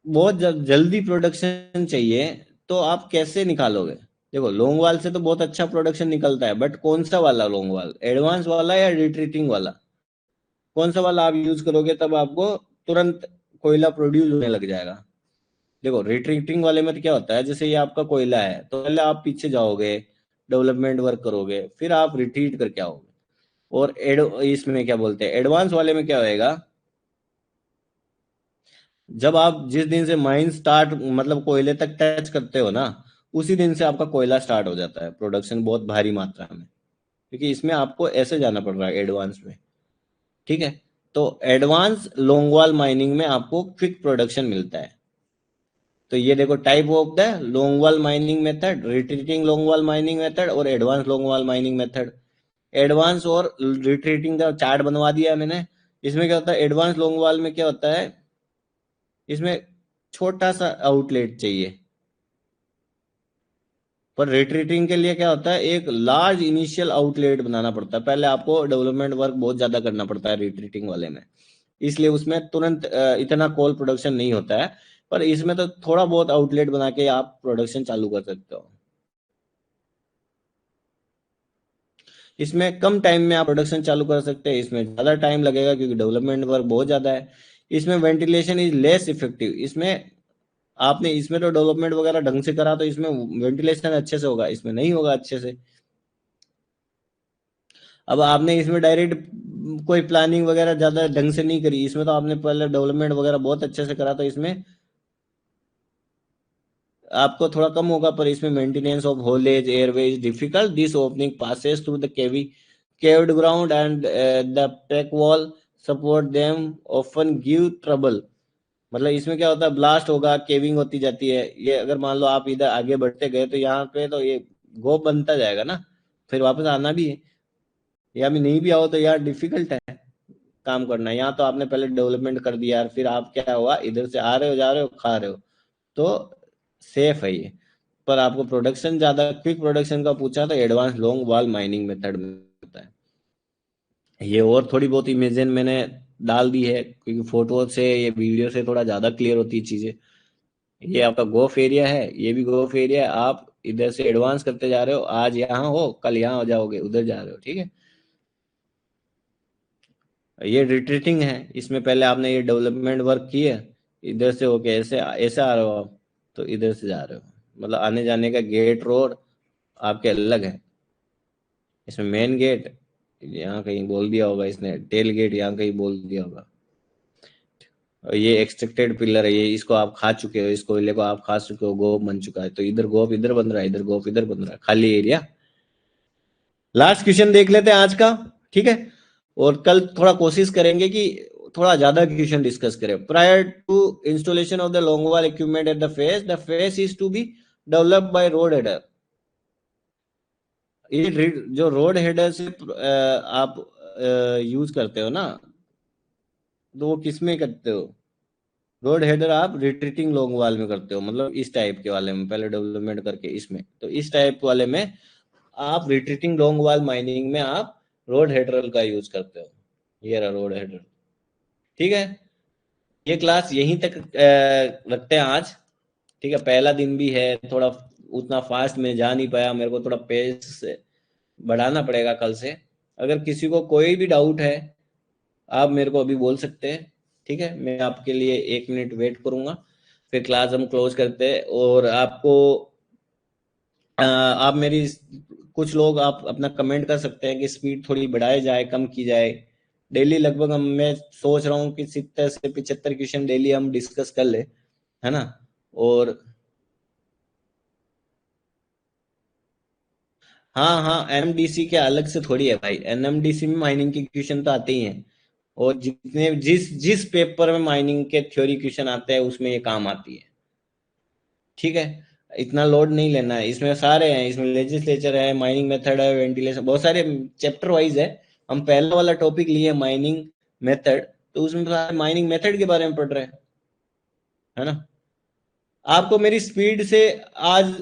A: बहुत जल्दी प्रोडक्शन चाहिए, तो आप कैसे निकालोगे। देखो लॉन्ग वाल से तो बहुत अच्छा प्रोडक्शन निकलता है, बट कौन सा वाला लॉन्ग वाल, एडवांस वाला या रिट्रीटिंग वाला, कौन सा वाला आप यूज करोगे तब आपको तुरंत कोयला प्रोड्यूस होने लग जाएगा। देखो रिट्रीटिंग वाले में तो क्या होता है, जैसे ये आपका कोयला है तो पहले आप पीछे जाओगे, डेवलपमेंट वर्क करोगे, फिर आप रिट्रीट करके आओगे। और इसमें क्या बोलते हैं, एडवांस वाले में क्या होएगा, जब आप जिस दिन से माइन स्टार्ट मतलब कोयले तक टच करते हो ना, उसी दिन से आपका कोयला स्टार्ट हो जाता है प्रोडक्शन बहुत भारी मात्रा में, क्योंकि इसमें आपको ऐसे जाना पड़ रहा है एडवांस में। ठीक है, तो एडवांस लॉन्गवाल माइनिंग में आपको क्विक प्रोडक्शन मिलता है। तो ये देखो type of the longwall mining method, retreating longwall mining method और advance longwall mining method. Advance और रिट्रीटिंग का चार्ट बनवा दिया है मैंने। इसमें क्या होता है, एडवांस लॉन्गवाल में क्या होता है, इसमें छोटा सा आउटलेट चाहिए, पर रिट्रीटिंग के लिए क्या होता है, एक लार्ज इनिशियल आउटलेट बनाना पड़ता है, पहले आपको डेवलपमेंट वर्क बहुत ज्यादा करना पड़ता है रिट्रीटिंग वाले में, इसलिए उसमें तुरंत इतना कोल प्रोडक्शन नहीं होता है। पर इसमें तो थोड़ा बहुत आउटलेट बना के आप प्रोडक्शन चालू कर सकते हो। इसमें कम टाइम में आप प्रोडक्शन चालू कर सकते हैं, इसमें ज्यादा टाइम लगेगा क्योंकि डेवलपमेंट वर्क बहुत ज्यादा है। इसमें वेंटिलेशन इज लेस इफेक्टिव, इसमें आपने इसमें तो डेवलपमेंट वगैरह ढंग से करा तो इसमें वेंटिलेशन अच्छे से होगा, इसमें नहीं होगा अच्छे से। अब आपने इसमें डायरेक्ट कोई प्लानिंग वगैरह ज्यादा ढंग से नहीं करी, इसमें तो आपने पहले डेवलपमेंट वगैरह बहुत अच्छे से करा, तो इसमें आपको थोड़ा कम होगा, पर इसमें maintenance of haulage airways difficult, this opening passes through the cave caved ground and the pack wall support them often give trouble. मतलब इसमें क्या होता है, ब्लास्ट होगा, केविंग होती जाती है, ये अगर मान लो आप इधर आगे बढ़ते गए तो यहाँ पे तो ये गोप बनता जाएगा ना, फिर वापस आना भी है, या भी नहीं भी आओ तो यार डिफिकल्ट है काम करना। यहाँ तो आपने पहले डेवलपमेंट कर दिया यार, फिर आप क्या हुआ, इधर से आ रहे हो जा रहे हो खा रहे हो, तो सेफ है ये। पर आपको प्रोडक्शन ज्यादा क्विक प्रोडक्शन का पूछा तो advance long wall mining method में होता है। ये और थोड़ी बहुत इमेजें मैंने डाल दी है क्योंकि फोटो से ये वीडियो से थोड़ा ज्यादा क्लियर होती है चीजें। ये आपका गोफ एरिया है, ये भी गोफ एरिया है, आप इधर से एडवांस करते जा रहे हो, आज यहाँ हो कल यहाँ हो जाओगे, उधर जा रहे हो। ठीक है, ये रिट्रीटिंग है, इसमें पहले आपने ये डेवलपमेंट वर्क किए, इधर से होके ऐसे ऐसे आ रहे हो आप, तो इधर से जा रहे हो, मतलब आने जाने का गेट रोड आपके अलग है। इसमें मेन गेट यहाँ कहीं बोल दिया होगा इसने, टेल गेट यहाँ कहीं बोल दिया होगा। और ये एक्सट्रैक्टेड पिलर है, ये इसको आप खा चुके हो, इस कोयले को आप खा चुके हो, गोप बन चुका है, तो इधर गोप इधर बन रहा है, इधर गोप इधर बन रहा है, खाली एरिया। लास्ट क्वेश्चन देख लेते हैं आज का। ठीक है, और कल थोड़ा कोशिश करेंगे कि थोड़ा ज्यादा क्वेश्चन डिस्कस करें। Prior to installation of the long wall equipment at the face is to be developed by road header. ये जो रोड हेडर से आप यूज करते हो ना, तो वो किस में करते हो, रोड हेडर आप रिट्रीटिंग लॉन्ग वॉल में करते हो, मतलब इस टाइप के वाले में पहले डेवलपमेंट करके इसमें, तो इस टाइप वाले में आप रिट्रीटिंग लॉन्ग वॉल माइनिंग में आप रोड हेडर का यूज करते हो। ये रहा रोड हेडर। ठीक है, ये क्लास यहीं तक रखते हैं आज। ठीक है, पहला दिन भी है, थोड़ा उतना फास्ट में जा नहीं पाया, मेरे को थोड़ा पेस बढ़ाना पड़ेगा कल से। अगर किसी को कोई भी डाउट है आप मेरे को अभी बोल सकते हैं, ठीक है, मैं आपके लिए 1 मिनट वेट करूंगा, फिर क्लास हम क्लोज करते हैं। और आपको आप मेरी, कुछ लोग आप अपना कमेंट कर सकते हैं कि स्पीड थोड़ी बढ़ाई जाए कम की जाए। डेली लगभग मैं सोच रहा हूँ कि 70 से 75 क्वेश्चन डेली हम डिस्कस कर ले, है ना। और हाँ हाँ, एनएमडीसी के अलग से थोड़ी है भाई, एनएमडीसी में माइनिंग के क्वेश्चन तो आते ही हैं। और जितने जिस जिस पेपर में माइनिंग के थ्योरी क्वेश्चन आते हैं उसमें ये काम आती है, ठीक है। इतना लोड नहीं लेना है, इसमें सारे हैं, इसमें लेजिस्लेचर है, माइनिंग मेथड है, वेंटिलेशन, बहुत सारे चैप्टर वाइज है। हम पहला वाला टॉपिक लिए माइनिंग मेथड, तो उसमें माइनिंग मेथड के बारे में पढ़ रहे हैं, है ना। आपको मेरी स्पीड से आज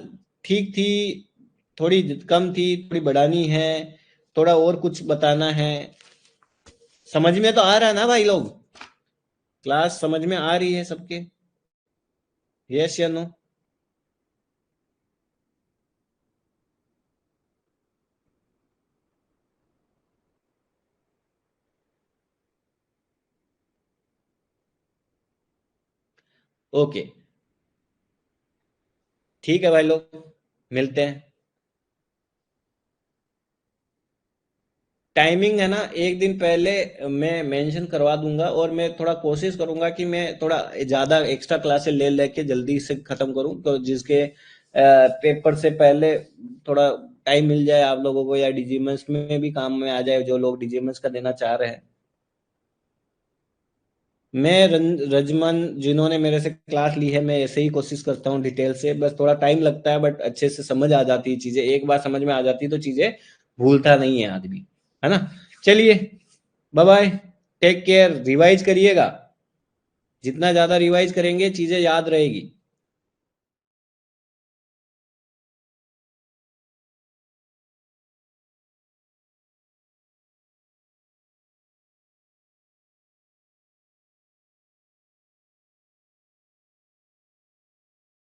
A: ठीक थी, थोड़ी कम थी, थोड़ी बढ़ानी है, थोड़ा और कुछ बताना है? समझ में तो आ रहा है ना भाई लोग? क्लास समझ में आ रही है सबके? यस या नो? ओके, ठीक है भाई लोग, मिलते हैं। टाइमिंग है ना, एक दिन पहले मैं मेंशन करवा दूंगा, और मैं थोड़ा कोशिश करूंगा कि मैं थोड़ा ज्यादा एक्स्ट्रा क्लासेस ले लेके जल्दी से खत्म करूं, तो जिसके पेपर से पहले थोड़ा टाइम मिल जाए आप लोगों को, या डीजीएमएस में भी काम में आ जाए जो लोग डीजीएमएस का देना चाह रहे हैं। मैं रजमन जिन्होंने मेरे से क्लास ली है, मैं ऐसे ही कोशिश करता हूँ डिटेल से, बस थोड़ा टाइम लगता है, बट अच्छे से समझ आ जाती है चीजें, एक बार समझ में आ जाती है तो चीजें भूलता नहीं है आदमी, है ना। चलिए, bye bye, take care, revise करिएगा, जितना ज्यादा रिवाइज करेंगे चीजें याद रहेगी।